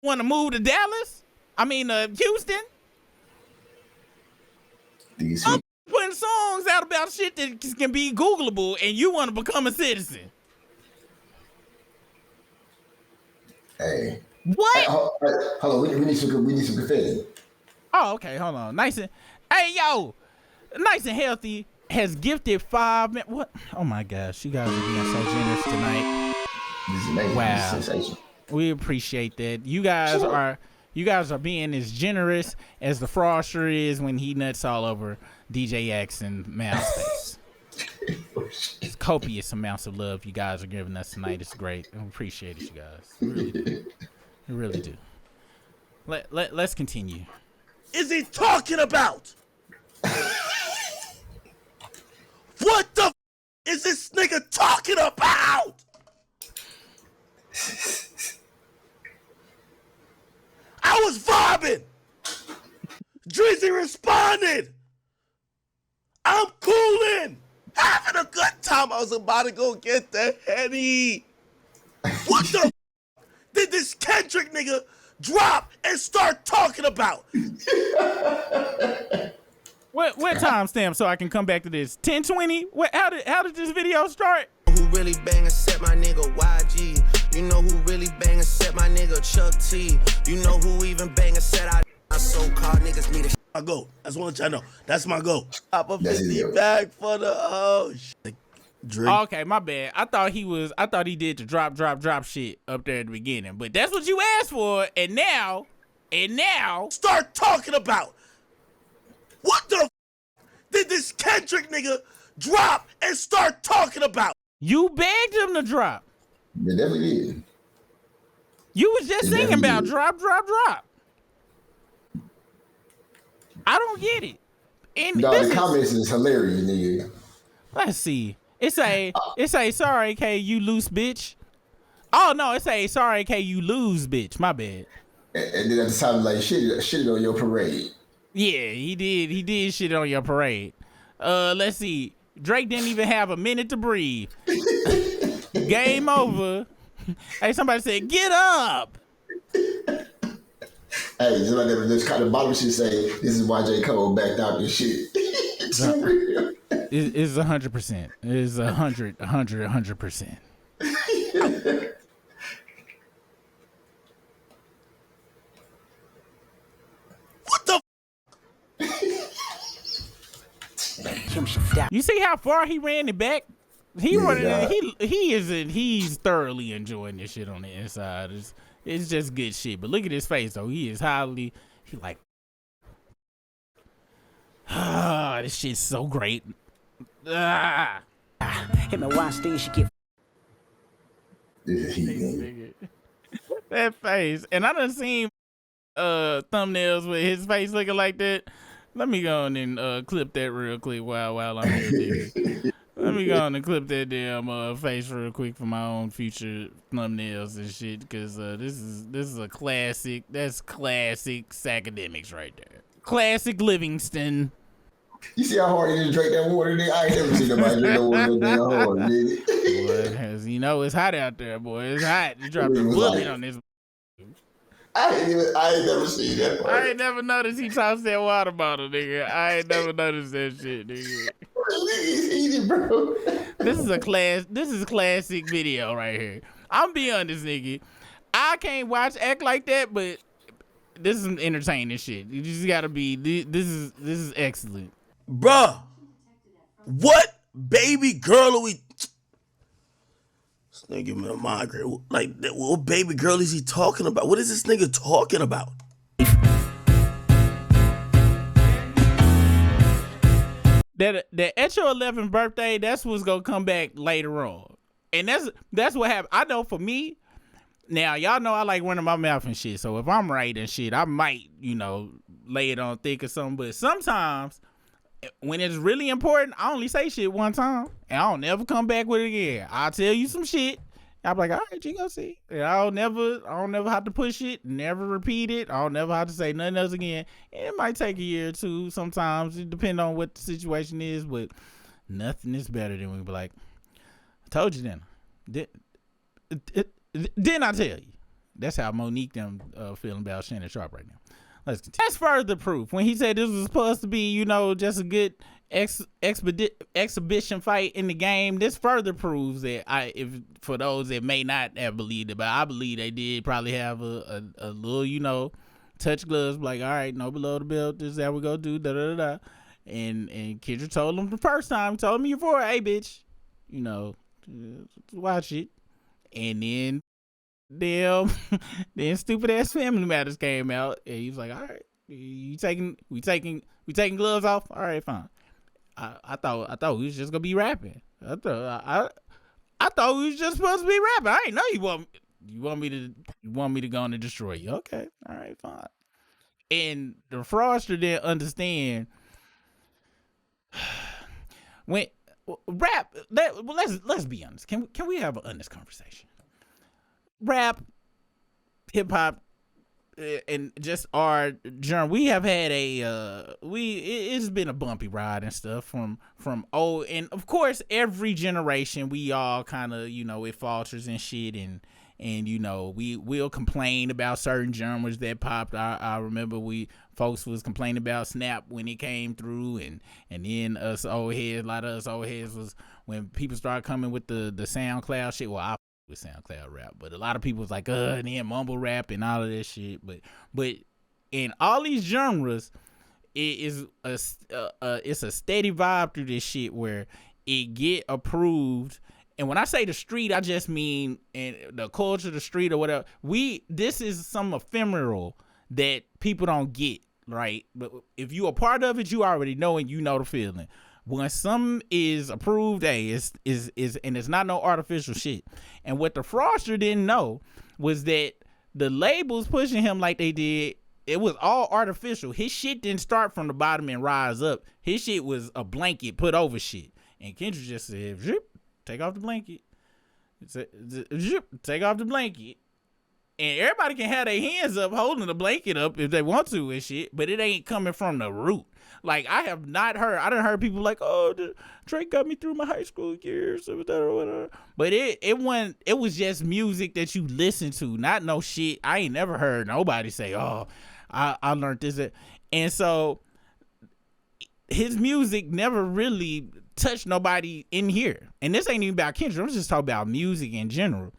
S1: want to move to Dallas? I mean, Houston? I'm putting songs out about shit that can be Googleable, and you want to become a citizen.
S2: Hey.
S1: What?
S2: Hold on. We need some confetti.
S1: Oh, okay. Hold on. Hey, yo, nice and healthy has gifted 5 minutes. What? Oh my gosh, you guys are being so generous tonight.
S2: This is amazing.
S1: Wow.
S2: This is sensational.
S1: We appreciate that. You guys are being as generous as the Froster is when he nuts all over DJ X and Mouse face. It's copious amounts of love you guys are giving us tonight. It's great. I appreciate it, you guys. We really do. We really do. Let's continue.
S3: Is he talking about? What the is this nigga talking about? I was vibing. Drizzy responded. I'm cooling. Having a good time. I was about to go get the Henny. What the did this Kendrick nigga drop and start talking about?
S1: What timestamp so I can come back to this? 10:20? How did this video start?
S4: Who really bang and set my nigga YG? You know who really bang and set my nigga Chuck T? You know who even bang and set our so-called niggas need a
S3: My goal. That's what y'all know. That's my goal. Pop a
S2: That's
S3: 50
S2: it.
S3: back for the shit. Drink.
S1: Okay, my bad. I thought he did the drop shit up there at the beginning, but that's what you asked for, and now
S3: Start talking about. What the did this Kendrick nigga drop and start talking about?
S1: you begged him to drop.
S2: They definitely did.
S1: You was just
S2: They
S1: singing about
S2: definitely
S1: drop. I don't get it. And
S2: No,
S1: this
S2: the
S1: is-
S2: comments is hilarious, nigga.
S1: Let's see. It say sorry, K, you loose bitch. Oh no, it say sorry, K, you lose bitch. My bad.
S2: And then at the time, like shit on your parade.
S1: Yeah, he did shit on your parade. Let's see. Drake didn't even have a minute to breathe. Game over. Hey, somebody said, get up.
S2: Hey, somebody just kind of bottom shit say, this is why J. Cole backed out this shit. It's so real.
S1: It's 100%. It's 100%.
S3: What the
S1: You see how far he ran it back? He's thoroughly enjoying this shit on the inside. It's just good shit. But look at his face though. He like this shit's so great.
S5: Him and Weinstein should get
S2: This is heat, nigga.
S1: That face. And I done seen thumbnails with his face looking like that. Let me go on and clip that real quick while I'm here, nigga. Let me go on and clip that damn face real quick for my own future thumbnails and shit, because this is a classic. That's classic academics right there. Classic Livingston.
S2: You see how hard he just drank that water, nigga? I ain't never seen nobody drink that water so damn hard, nigga.
S1: Boy, it's hot out there, boy. It's hot. You dropped a bullet on this.
S2: I ain't never seen that part.
S1: I ain't never noticed he tossed that water bottle, nigga. I ain't never noticed that shit, nigga.
S2: Eat it, bro.
S1: This is classic video right here. I'm be honest, nigga. I can't watch act like that, but this is entertaining shit. You just gotta be. This is excellent.
S3: bruh? What baby girl are we? This nigga give me a migraine. Like, what baby girl is he talking about? What is this nigga talking about?
S1: That at your 11th birthday, that's what's gonna come back later on, and that's what happened. I know for me. Now y'all know I like running my mouth and shit. So if I'm right and shit, I might lay it on thick or something. But sometimes when it's really important, I only say shit one time and I'll never come back with it again. I'll tell you some shit. I'm like, all right, you go see. And I don't never have to push it, never repeat it. I don't never have to say nothing else again. And it might take a year or two sometimes. It depends on what the situation is, but nothing is better than we be like, I told you then. Didn't I tell you? That's how Monique them feeling about Shannon Sharp right now. Let's continue. That's further proof. When he said this was supposed to be, just a good exhibition fight in the game. This further proves that if for those that may not have believed it, but I believe they did probably have a little, touch gloves, like, all right, no below the belt, this is how we go do da da da. And Kendrick told him the first time, he told me before, hey bitch, watch it. And then then stupid ass Family Matters came out, and he was like, all right, we taking gloves off, all right, fine. I thought we was just gonna be rapping. I thought we was just supposed to be rapping. I didn't know you want me to go and destroy you. Okay, all right, fine. And the fraudster didn't understand when rap. Let's be honest. Can we have an honest conversation? Rap, hip hop, and just our journey, we have had it's been a bumpy ride and stuff from old, and of course every generation we all kind of it falters and shit, and we will complain about certain genres that popped. I remember folks was complaining about Snap when it came through, and then a lot of us old heads was when people started coming with the SoundCloud shit. Well, I with SoundCloud rap, but a lot of people was like, and then mumble rap and all of that shit. But in all these genres, it's a steady vibe through this shit where it get approved. And when I say the street, I just mean in the culture of the street or whatever. This is some ephemeral that people don't get, right? But if you a part of it, you already know, and you know the feeling. When something is approved, is and it's not no artificial shit. And what the fraudster didn't know was that the labels pushing him like they did, it was all artificial. His shit didn't start from the bottom and rise up. His shit was a blanket put over shit. And Kendrick just said, zip, take off the blanket. Zip, take off the blanket. And everybody can have their hands up holding the blanket up if they want to and shit, but it ain't coming from the root. Like, I done heard people like, Drake got me through my high school years or whatever. But it was just music that you listen to, not no shit. I ain't never heard nobody say, I learned this. And so his music never really touched nobody in here. And this ain't even about Kendrick. I'm just talking about music in general.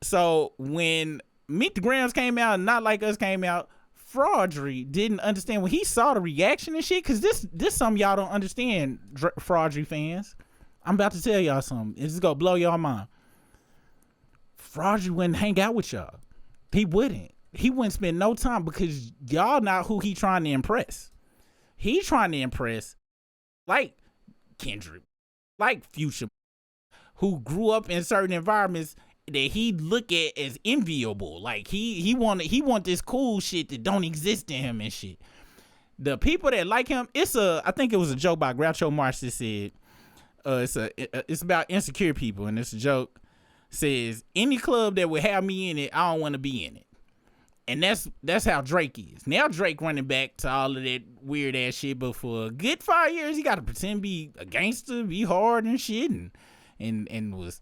S1: So when Meet the Grams came out and Not Like Us came out, Fraudry didn't understand when he saw the reaction and shit, because this something y'all don't understand, Fraudry fans. I'm about to tell y'all something. It's gonna blow y'all mind. Fraudry wouldn't hang out with y'all. He wouldn't spend no time, because y'all not who he trying to impress. He trying to impress like Kendrick, like Future, who grew up in certain environments that he look at as enviable. Like he want this cool shit that don't exist in him and shit. The people that like him, I think it was a joke by Groucho Marx that said, it's about insecure people, and it's a joke, says, any club that would have me in it, I don't want to be in it. And that's how Drake is. Now Drake running back to all of that weird ass shit, but for a good 5 years, he got to pretend to be a gangster, be hard and shit, and was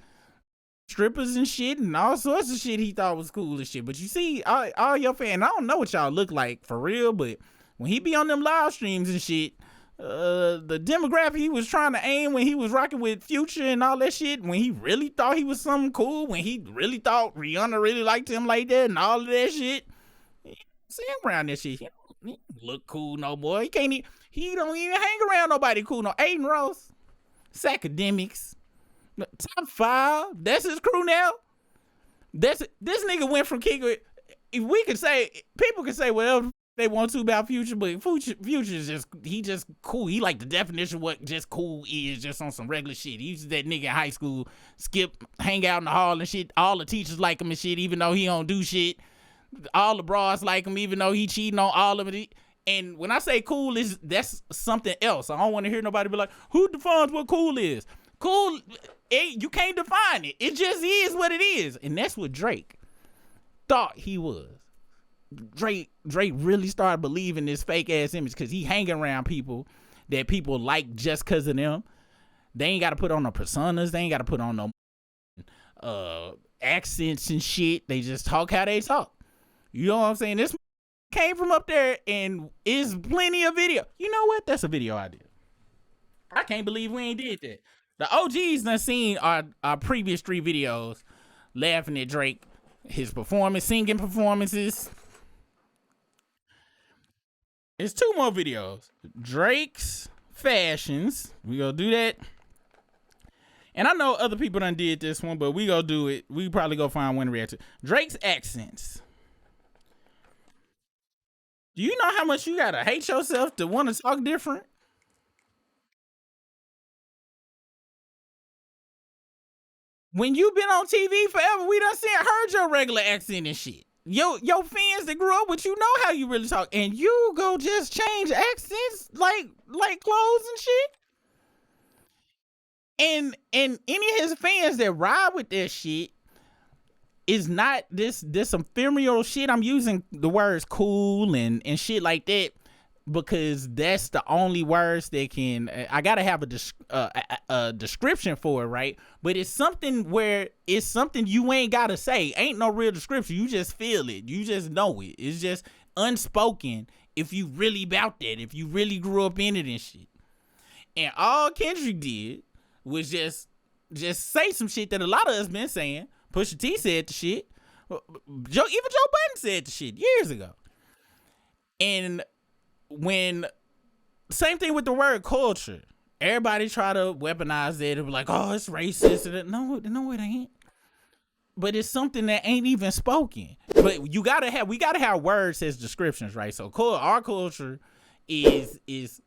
S1: strippers and shit and all sorts of shit he thought was cool and shit. But you see, all your fans, I don't know what y'all look like for real, but when he be on them live streams and shit, the demographic he was trying to aim when he was rocking with Future and all that shit, when he really thought he was something cool, when he really thought Rihanna really liked him like that and all of that shit, see him around that shit. He don't look cool no more. He don't even hang around nobody cool no. Aiden Ross, Academics, Top 5, that's his crew now. This nigga went from kicking. If we could say, people can say whatever they want to about Future, but Future is just cool. He like the definition of what just cool is, just on some regular shit. He used that nigga in high school, hang out in the hall and shit. All the teachers like him and shit, even though he don't do shit. All the bras like him, even though he cheating on all of it. And when I say cool, that's something else. I don't want to hear nobody be like, who defines what cool is? Cool, you can't define it. It just is what it is. And that's what Drake thought he was. Drake really started believing this fake ass image because he hanging around people that people like just because of them. They ain't got to put on no personas. They ain't got to put on no accents and shit. They just talk how they talk. You know what I'm saying? This came from up there and is plenty of video. You know what? That's a video idea. I can't believe we ain't did that. The OGs done seen our previous 3 videos laughing at Drake, his singing performances. It's 2 more videos. Drake's fashions. We gonna do that. And I know other people done did this one, but we gonna do it. We probably go find one reaction. Drake's accents. Do you know how much you gotta hate yourself to want to talk different? When you been on TV forever, we done heard your regular accent and shit. Your fans that grew up with you know how you really talk, and you go just change accents like clothes and shit. And any of his fans that ride with this shit is not this ephemeral shit. I'm using the words cool and shit like that because that's the only words that can. I gotta have a description for it, right? But it's something where it's something you ain't gotta say. Ain't no real description. You just feel it. You just know it. It's just unspoken. If you really about that, if you really grew up in it and shit. And all Kendrick did was just say some shit that a lot of us been saying. Pusha T said the shit. Even Joe Budden said the shit years ago. And when same thing with the word culture, everybody try to weaponize it and be like, oh, it's racist. No, it ain't. But it's something that ain't even spoken. But we gotta have words as descriptions, right? So our culture is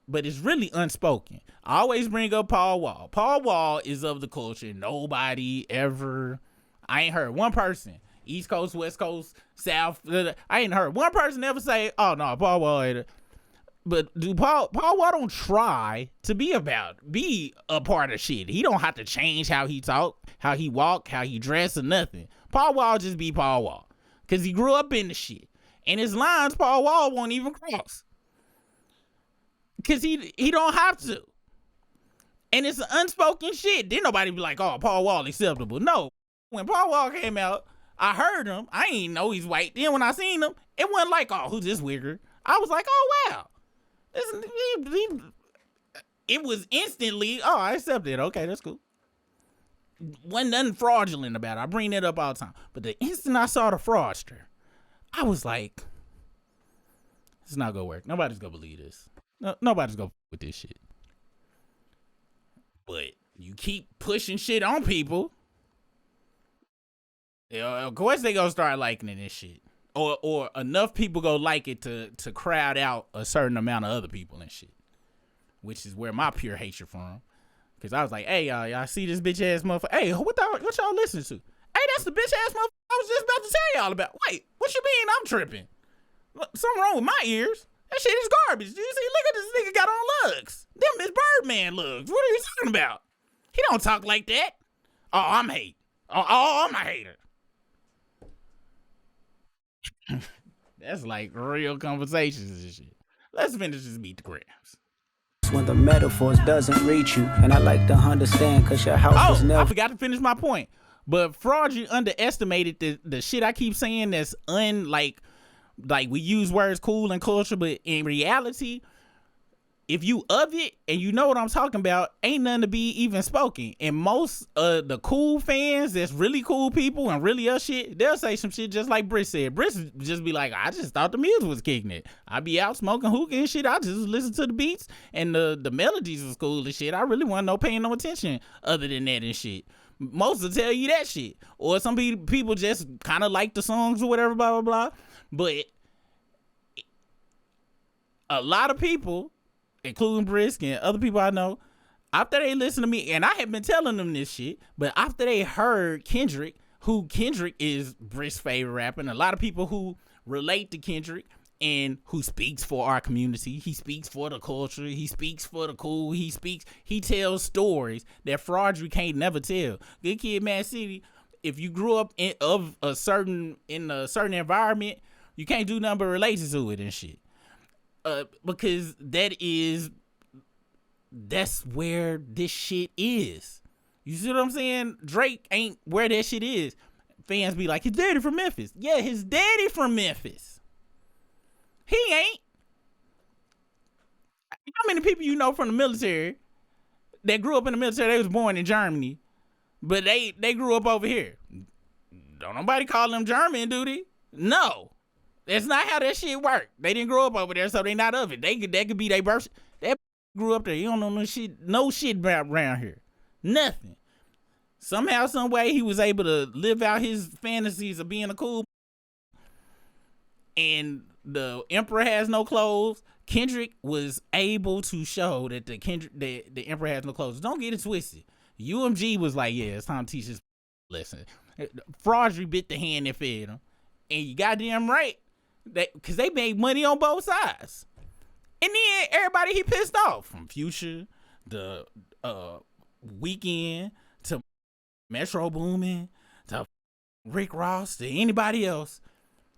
S1: but it's really unspoken. I always bring up Paul Wall. Paul Wall is of the culture. Nobody ever, I ain't heard one person, East Coast, West Coast, South, I ain't heard one person ever say, oh no, Paul Wall ain't. But Paul Wall don't try to be a part of shit. He don't have to change how he talk, how he walk, how he dress, or nothing. Paul Wall just be Paul Wall. Cause he grew up in the shit. And his lines Paul Wall won't even cross. Cause he don't have to. And it's unspoken shit. Then nobody be like, oh, Paul Wall acceptable. No. When Paul Wall came out, I heard him. I ain't know he's white. Then when I seen him, it wasn't like, oh, who's this wigger? I was like, oh, wow. It was instantly, oh, I accept it. Okay, that's cool. Wasn't nothing fraudulent about it. I bring that up all the time. But the instant I saw the fraudster, I was like, it's not gonna work. Nobody's gonna believe this. Nobody's gonna with this shit. But you keep pushing shit on people, of course they gonna start liking it and shit. Or enough people go like it to crowd out a certain amount of other people and shit. Which is where my pure hatred from. Cause I was like, hey y'all see this bitch ass motherfucker. Hey, what y'all listening to? Hey, that's the bitch ass motherfucker I was just about to tell y'all about. Wait, what you mean I'm tripping? Something wrong with my ears. That shit is garbage. Do you see? Look at this nigga got on looks. Them is Birdman looks. What are you talking about? He don't talk like that. Oh, I'm hate. Oh, I'm a hater. That's like real conversations and shit. Let's finish this beat the grams.
S5: When the metaphors doesn't reach you, and I like to understand because your house was never.
S1: I forgot to finish my point. But fraud, you underestimated the shit I keep saying that's like we use words cool and culture, but in reality, if you of it and you know what I'm talking about, ain't nothing to be even spoken. And most of the cool fans that's really cool people and really us shit, they'll say some shit just like Britt said. Britt just be like, I just thought the music was kicking it. I be out smoking hookah and shit. I just listen to the beats and the melodies was cool and shit. I really wasn't paying no attention other than that and shit. Most will tell you that shit. Or some people just kind of like the songs or whatever, blah, blah, blah. But a lot of people, including Brisk and other people I know, after they listen to me, and I have been telling them this shit, but after they heard Kendrick is Brisk's favorite rapper, and a lot of people who relate to Kendrick and who speaks for our community, he speaks for the culture, he speaks for the cool, he tells stories that Fraudry can't never tell. Good Kid, Mad City, if you grew up in a certain environment, you can't do nothing but relate to it and shit. Because that's where this shit is. You see what I'm saying? Drake ain't where that shit is. Fans be like, his daddy from Memphis. Yeah, his daddy from Memphis. He ain't. How many people you know from the military that grew up in the military, they was born in Germany, but they grew up over here. Don't nobody call them German, do they? No. That's not how that shit work. They didn't grow up over there, so they not of it. That could be their birth. That grew up there. You don't know no shit about around here. Nothing. Somehow, some way, he was able to live out his fantasies of being a cool. And the emperor has no clothes. Kendrick was able to show that the emperor has no clothes. Don't get it twisted. UMG was like, yeah, it's time to teach this lesson. Fraudry bit the hand that fed him. And you goddamn right. Because they made money on both sides. And then everybody he pissed off. From Future, the Weeknd, to Metro Boomin, to Rick Ross, to anybody else.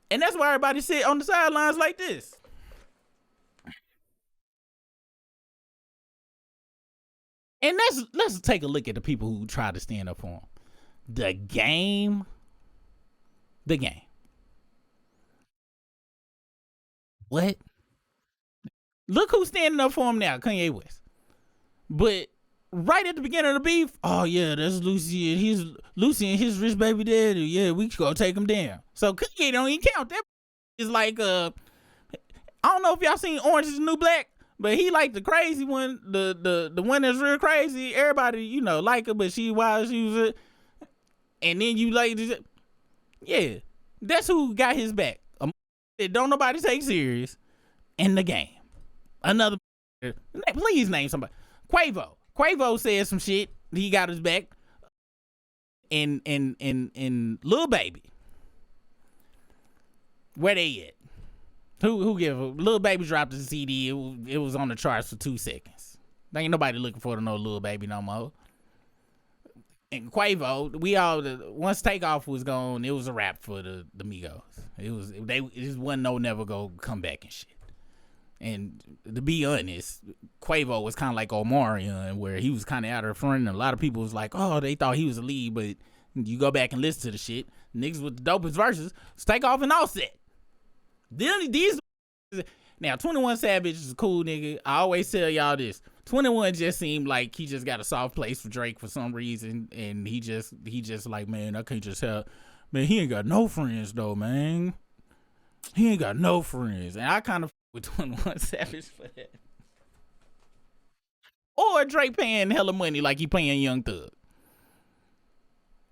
S1: And that's why everybody sit on the sidelines like this. And let's take a look at the people who try to stand up for him. The game. What? Look who's standing up for him now, Kanye West. But right at the beginning of the beef, oh yeah, that's Lucy and his rich baby daddy. Yeah, we go take him down. So Kanye don't even count. That is like I don't know if y'all seen Orange Is the New Black, but he like the crazy one, the one that's real crazy. Everybody, like her, but she was and then you like, yeah, that's who got his back. That don't nobody take serious in the game. Another, please name somebody. Quavo said some shit. He got his back. And Lil Baby. Where they at? Who give a Lil Baby dropped the CD? It was on the charts for 2 seconds. There ain't nobody looking for to know Lil Baby no more. And Quavo, once Takeoff was gone, it was a wrap for the Migos. It just wasn't never go come back and shit. And to be honest, Quavo was kind of like Omarion, where he was kind of out of front, and a lot of people was like, oh, they thought he was a lead, but you go back and listen to the shit, niggas with the dopest verses, Takeoff and Offset. Now 21 Savage is a cool nigga. I always tell y'all this. 21 just seemed like he just got a soft place for Drake for some reason, and he just like, man, I can't just help. Man, he ain't got no friends though, man. He ain't got no friends, and I kind of with 21 Savage for that. Or Drake paying hella money like he paying Young Thug.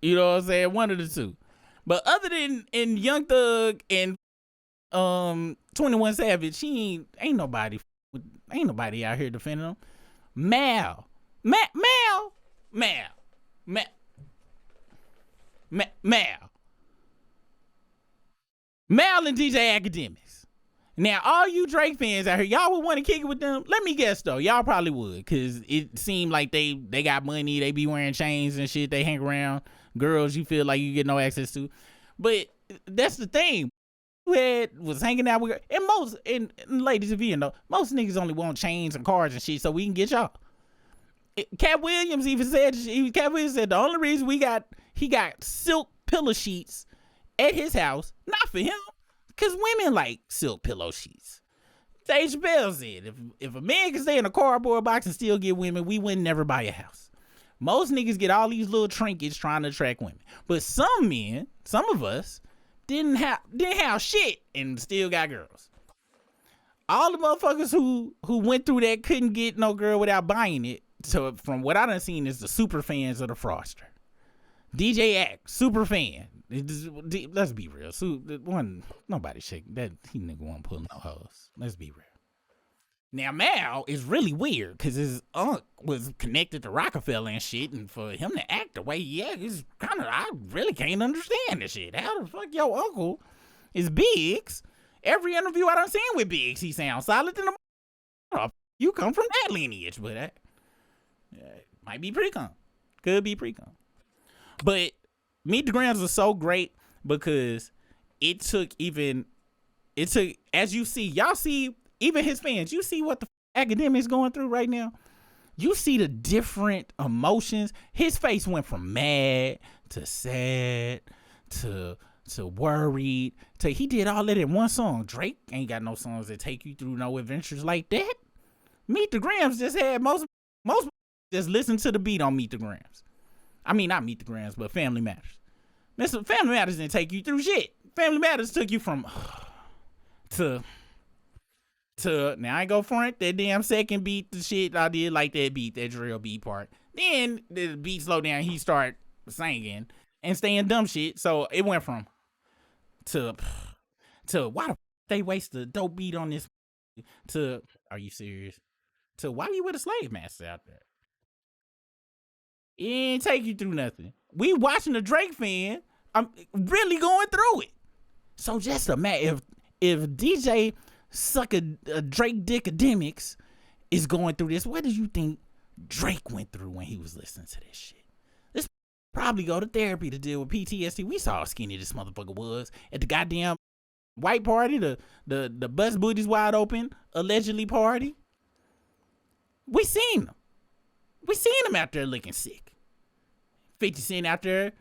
S1: You know what I'm saying? One of the two. But other than in Young Thug and 21 Savage, ain't nobody out here defending him. Mal and DJ Academics. Now, all you Drake fans out here, y'all would want to kick it with them? Let me guess, though. Y'all probably would, because it seemed like they got money. They be wearing chains and shit. They hang around girls you feel like you get no access to. But that's the thing. Was hanging out with her. And ladies, if you know, most niggas only want chains and cars and shit so we can get y'all. Cat Williams even said, the only reason he got silk pillow sheets at his house, not for him, because women like silk pillow sheets. Dave Chappelle said, if a man can stay in a cardboard box and still get women, we wouldn't never buy a house. Most niggas get all these little trinkets trying to attract women. But some men, some of us, didn't have shit and still got girls. All the motherfuckers who went through that couldn't get no girl without buying it. So from what I done seen is the super fans of the Froster. DJ Act, super fan. Let's be real. Nobody shaking that. He nigga won't pull no hoes. Let's be real. Now Mal is really weird because his uncle was connected to Rockefeller and shit, and for him to act the way he acts is kind of, I really can't understand this shit. How the fuck your uncle is Biggs? Every interview I done seen with Biggs, he sounds solid than a you come from that lineage, but that might be pre-com. Could be pre-com. But Meet the Grams was so great because it took, as you see, y'all see, even his fans, you see what the academics going through right now. You see the different emotions. His face went from mad to sad to worried to he did all that in one song. Drake ain't got no songs that take you through no adventures like that. Meet the Grams just had most just listen to the beat on Meet the Grams. I mean, not Meet the Grams, but Family Matters. Listen, Family Matters didn't take you through shit. Family Matters took you from to now I ain't go front that damn second beat, the shit I did like that beat, that drill beat part. Then the beat slowed down, he start singing and saying dumb shit. So it went from to why the they waste the dope beat on this to are you serious? To why you with a slave master out there? It ain't take you through nothing. We watching the Drake fan. I'm really going through it. So just imagine if DJ suck a Drake dick academics is going through this. What do you think Drake went through when he was listening to this shit? This probably go to therapy to deal with PTSD. We saw how skinny this motherfucker was at the goddamn white party, the bus booties wide open allegedly party. We seen him. We seen him out there looking sick. 50 Cent out there,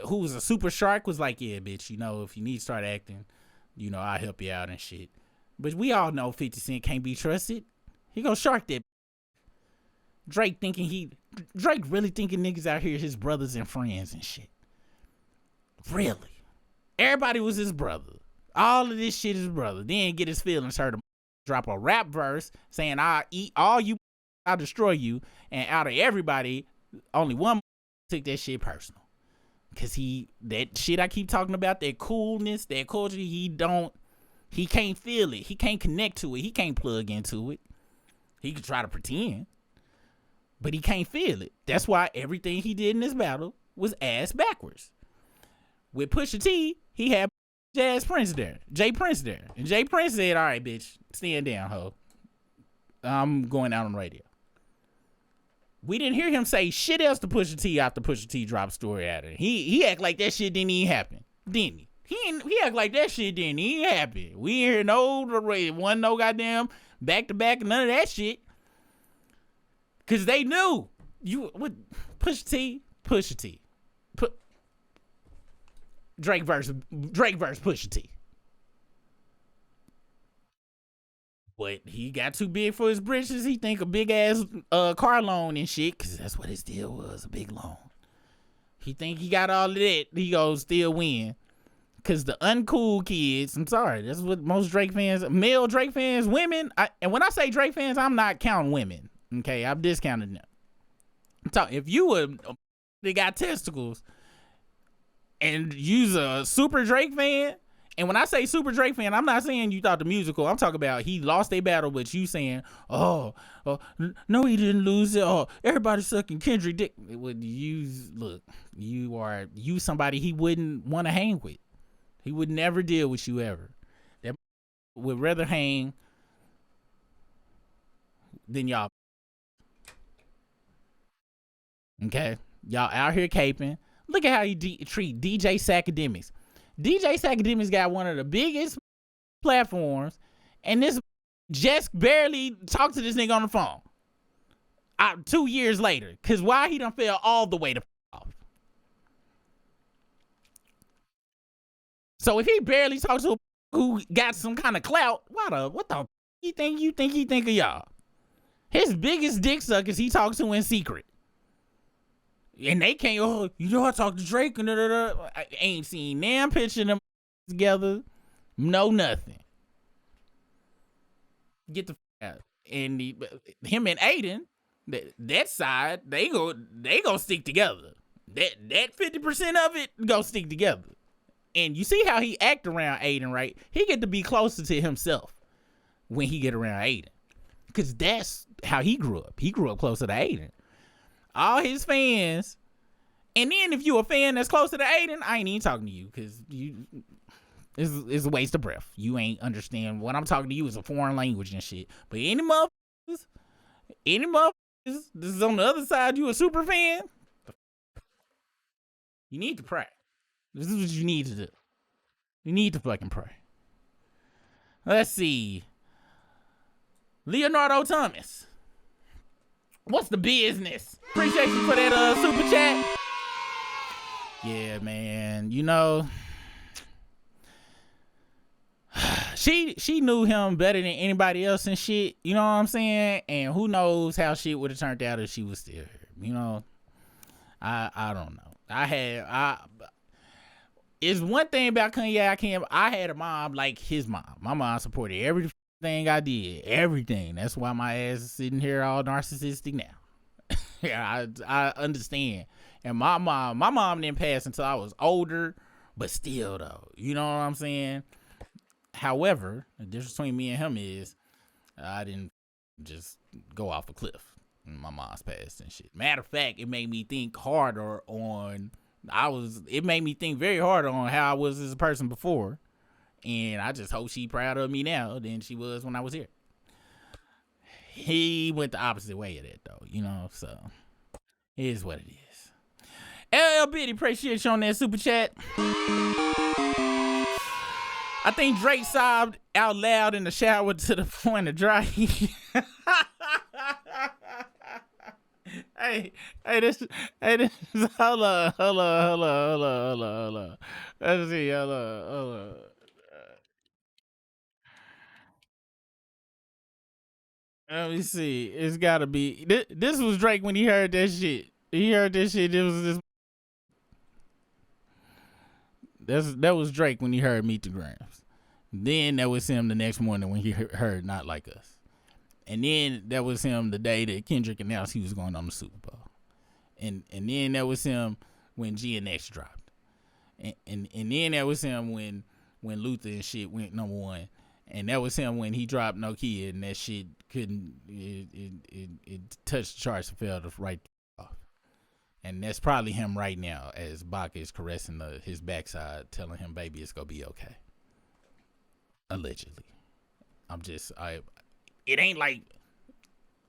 S1: who was a super shark, was like, yeah, bitch, you know, if you need to start acting, you know, I'll help you out and shit. But we all know 50 Cent can't be trusted. He gonna shark that. Drake really thinking niggas out here his brothers and friends and shit. Really. Everybody was his brother. All of this shit is his brother. Then get his feelings hurt him. Drop a rap verse saying, I'll eat all you, I'll destroy you. And out of everybody, only one took that shit personal. Cause that shit I keep talking about, that coolness, that culture, he can't feel it. He can't connect to it. He can't plug into it. He can try to pretend, but he can't feel it. That's why everything he did in this battle was ass backwards. With Pusha T, he had Jay Prince there. And Jay Prince said, all right, bitch, stand down, ho. I'm going out on radio. We didn't hear him say shit else to Pusha T after Pusha T dropped story at her. He act like that shit didn't even happen, didn't he? He act like that shit didn't even happen. We ain't hear no goddamn back to back, none of that shit. Cause they knew Pusha T. Drake versus Pusha T. But he got too big for his britches. He think a big ass car loan and shit, cause that's what his deal was, a big loan. He think he got all of that, he goes still win. Cause the uncool kids, I'm sorry, that's what most Drake fans, male Drake fans, women, and when I say Drake fans, I'm not counting women. Okay, I'm discounting them. If they got testicles and you's a super Drake fan, and when I say super Drake fan, I'm not saying you thought the musical. I'm talking about he lost a battle, but you saying, oh, no, he didn't lose it. Oh, everybody sucking Kendrick dick. You somebody he wouldn't want to hang with. He would never deal with you ever. That would rather hang than y'all. Okay, y'all out here caping. Look at how you treat DJ Sacademics. DJ Sacademics got one of the biggest platforms, and this just barely talked to this nigga on the phone. 2 years later, cause why he done fell all the way to off. So if he barely talks to a who got some kind of clout, what the you think of y'all? His biggest dick suckers he talks to in secret. And they can't, I talked to Drake and I ain't seen damn picture of them together. No, nothing. Get the out. And him and Aiden, that side, they go stick together. That 50% of it go stick together. And you see how he act around Aiden, right? He get to be closer to himself when he get around Aiden. Because that's how he grew up. He grew up closer to Aiden. All his fans, and then if you a fan that's closer to Aiden, I ain't even talking to you because it's a waste of breath. You ain't understand what I'm talking to you is a foreign language and shit. But any motherfuckers this is on the other side, you a super fan, you need to pray. This is what you need to do. You need to fucking pray. Let's see. Leonardo Thomas. What's the business? Appreciate you for that super chat. Yeah, man. You know, she knew him better than anybody else and shit. You know what I'm saying? And who knows how shit would have turned out if she was still here. You know, I don't know. It's one thing about Kanye. I had a mom like his mom. My mom supported everything I did, everything. That's why my ass is sitting here all narcissistic now. Yeah, I understand. And my mom didn't pass until I was older, but still though, you know what I'm saying? However, the difference between me and him is I didn't just go off a cliff. My mom's passed and shit. Matter of fact, it made me think harder on. It made me think very hard on how I was as a person before, and I just hope she prouder of me now than she was when I was here. He went the opposite way of that though, you know. So it is what it is. LL Biddy, appreciate you on that super chat. I think Drake sobbed out loud in the shower to the point of dry heat. Hey, this, hold on. Let's see, hold on. Let me see. It's gotta be, this was Drake when he heard that shit. He heard that shit, it was this. That was Drake when he heard Meet the Grams. Then that was him the next morning when he heard Not Like Us. And then that was him the day that Kendrick announced he was going on the Super Bowl. And then that was him when GNX dropped. And then that was him when Luther and shit went number one. And that was him when he dropped No Kid and that shit it touched the charts and fell right off. And that's probably him right now as Bach is caressing his backside, telling him, baby, it's gonna be okay. Allegedly. It ain't like,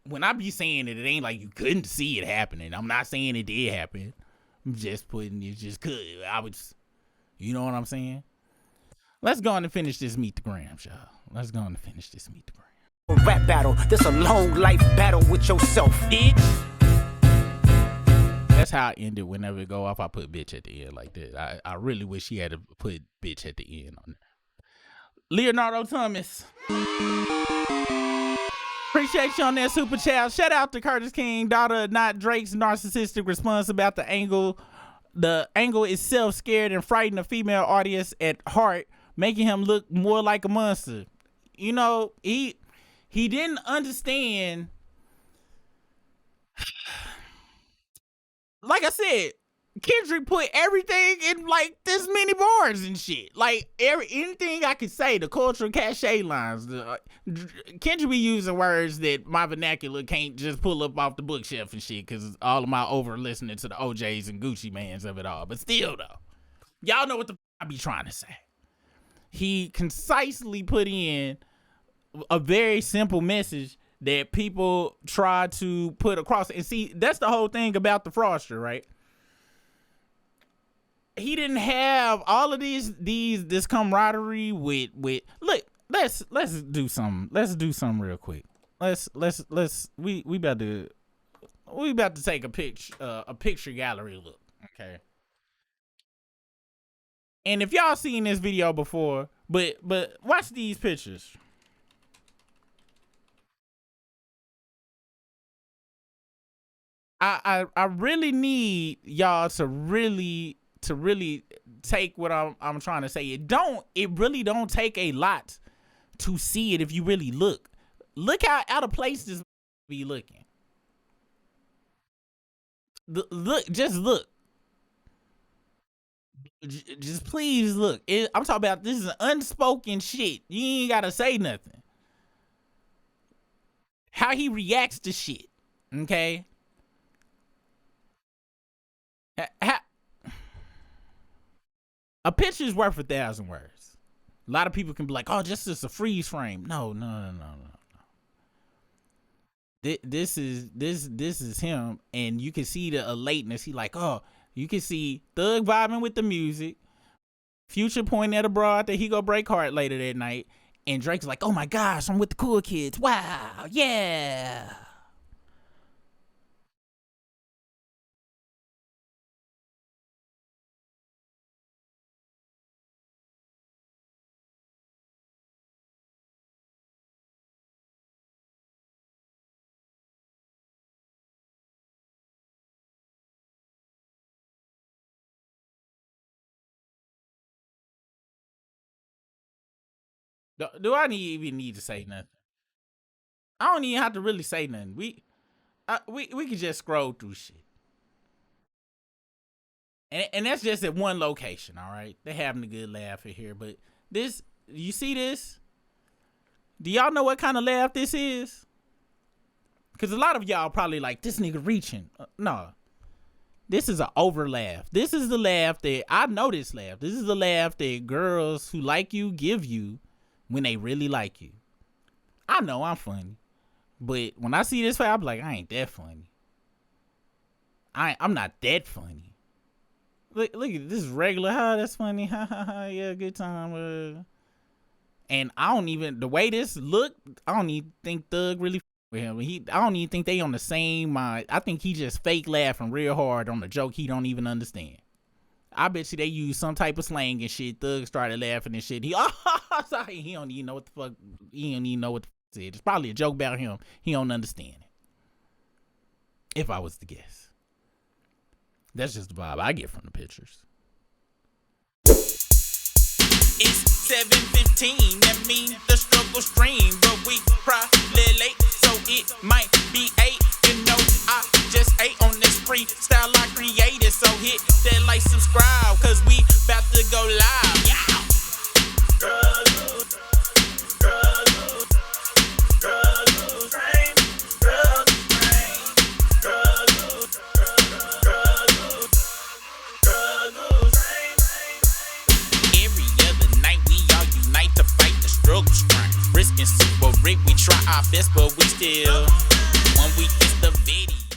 S1: when I be saying it ain't like you couldn't see it happening. I'm not saying it did happen. I'm just putting it just could. You know what I'm saying? Let's go on and finish this Meet the Grams, y'all. Let's go on and finish this Meet the Grams.
S5: Rap battle, this a long life battle with yourself, bitch.
S1: That's how I end it. Whenever it go off, I put bitch at the end like that. I really wish he had to put bitch at the end on there. Leonardo Thomas. Appreciate you on that super chat. Shout out to Curtis King, daughter of not Drake's narcissistic response about the angle. The angle itself scared and frightened a female audience at heart, making him look more like a monster. You know, he didn't understand. Like I said, Kendrick put everything in like this many bars and shit. Like anything I could say, the cultural cachet lines. Kendrick be using words that my vernacular can't just pull up off the bookshelf and shit, because all of my over listening to the OJs and Gucci Mans of it all. But still though, y'all know what the I be trying to say. He concisely put in a very simple message that people try to put across. And see, that's the whole thing about the fraudster, right? He didn't have all of this camaraderie with look, let's do something. Let's do something real quick. We about to take a picture gallery look, okay? And if y'all seen this video before, but watch these pictures. I really need y'all to really take what I'm trying to say. It really don't take a lot to see it if you really look. Look how out of place this be looking. Just look. Just please look. I'm talking about, this is unspoken shit. You ain't gotta say nothing. How he reacts to shit. Okay? A picture's worth 1,000 words. A lot of people can be like, oh, just a freeze frame. No. This is him, and you can see the elateness. He like, oh, you can see Thug vibing with the music, Future pointing at a broad that he go break heart later that night, and Drake's like, oh my gosh, I'm with the cool kids. Wow, yeah. Do I even need to say nothing? I don't even have to really say nothing. We could just scroll through shit. And that's just at one location, all right? They having a good laugh in here, but this, you see this? Do y'all know what kind of laugh this is? Because a lot of y'all probably like, this nigga reaching. No. This is an over laugh. This is the laugh that, I know this laugh. This is the laugh that girls who like you give you when they really like you. I know I'm funny. But when I see this laugh, I'm like, I ain't that funny. I'm not that funny. Look at this regular. That's funny. Ha ha ha. Yeah, good time. And I don't even, the way this look, I don't even think Thug really with him. I don't even think they on the same mind. I think he just fake laughing real hard on the joke he don't even understand. I bet you they use some type of slang and shit. Thug started laughing and shit. Sorry, he don't even know what the fuck. He don't even know what the fuck it is. It's probably a joke about him. He don't understand it. If I was to guess. That's just the vibe I get from the pictures.
S6: It's 7:15, that means the struggle stream, but we probably late, so it might be 8. You know, I just ate on this freestyle I created, so hit that like, subscribe, cause we about to go live. Yeah. Risking super Rick, we try our best, but we still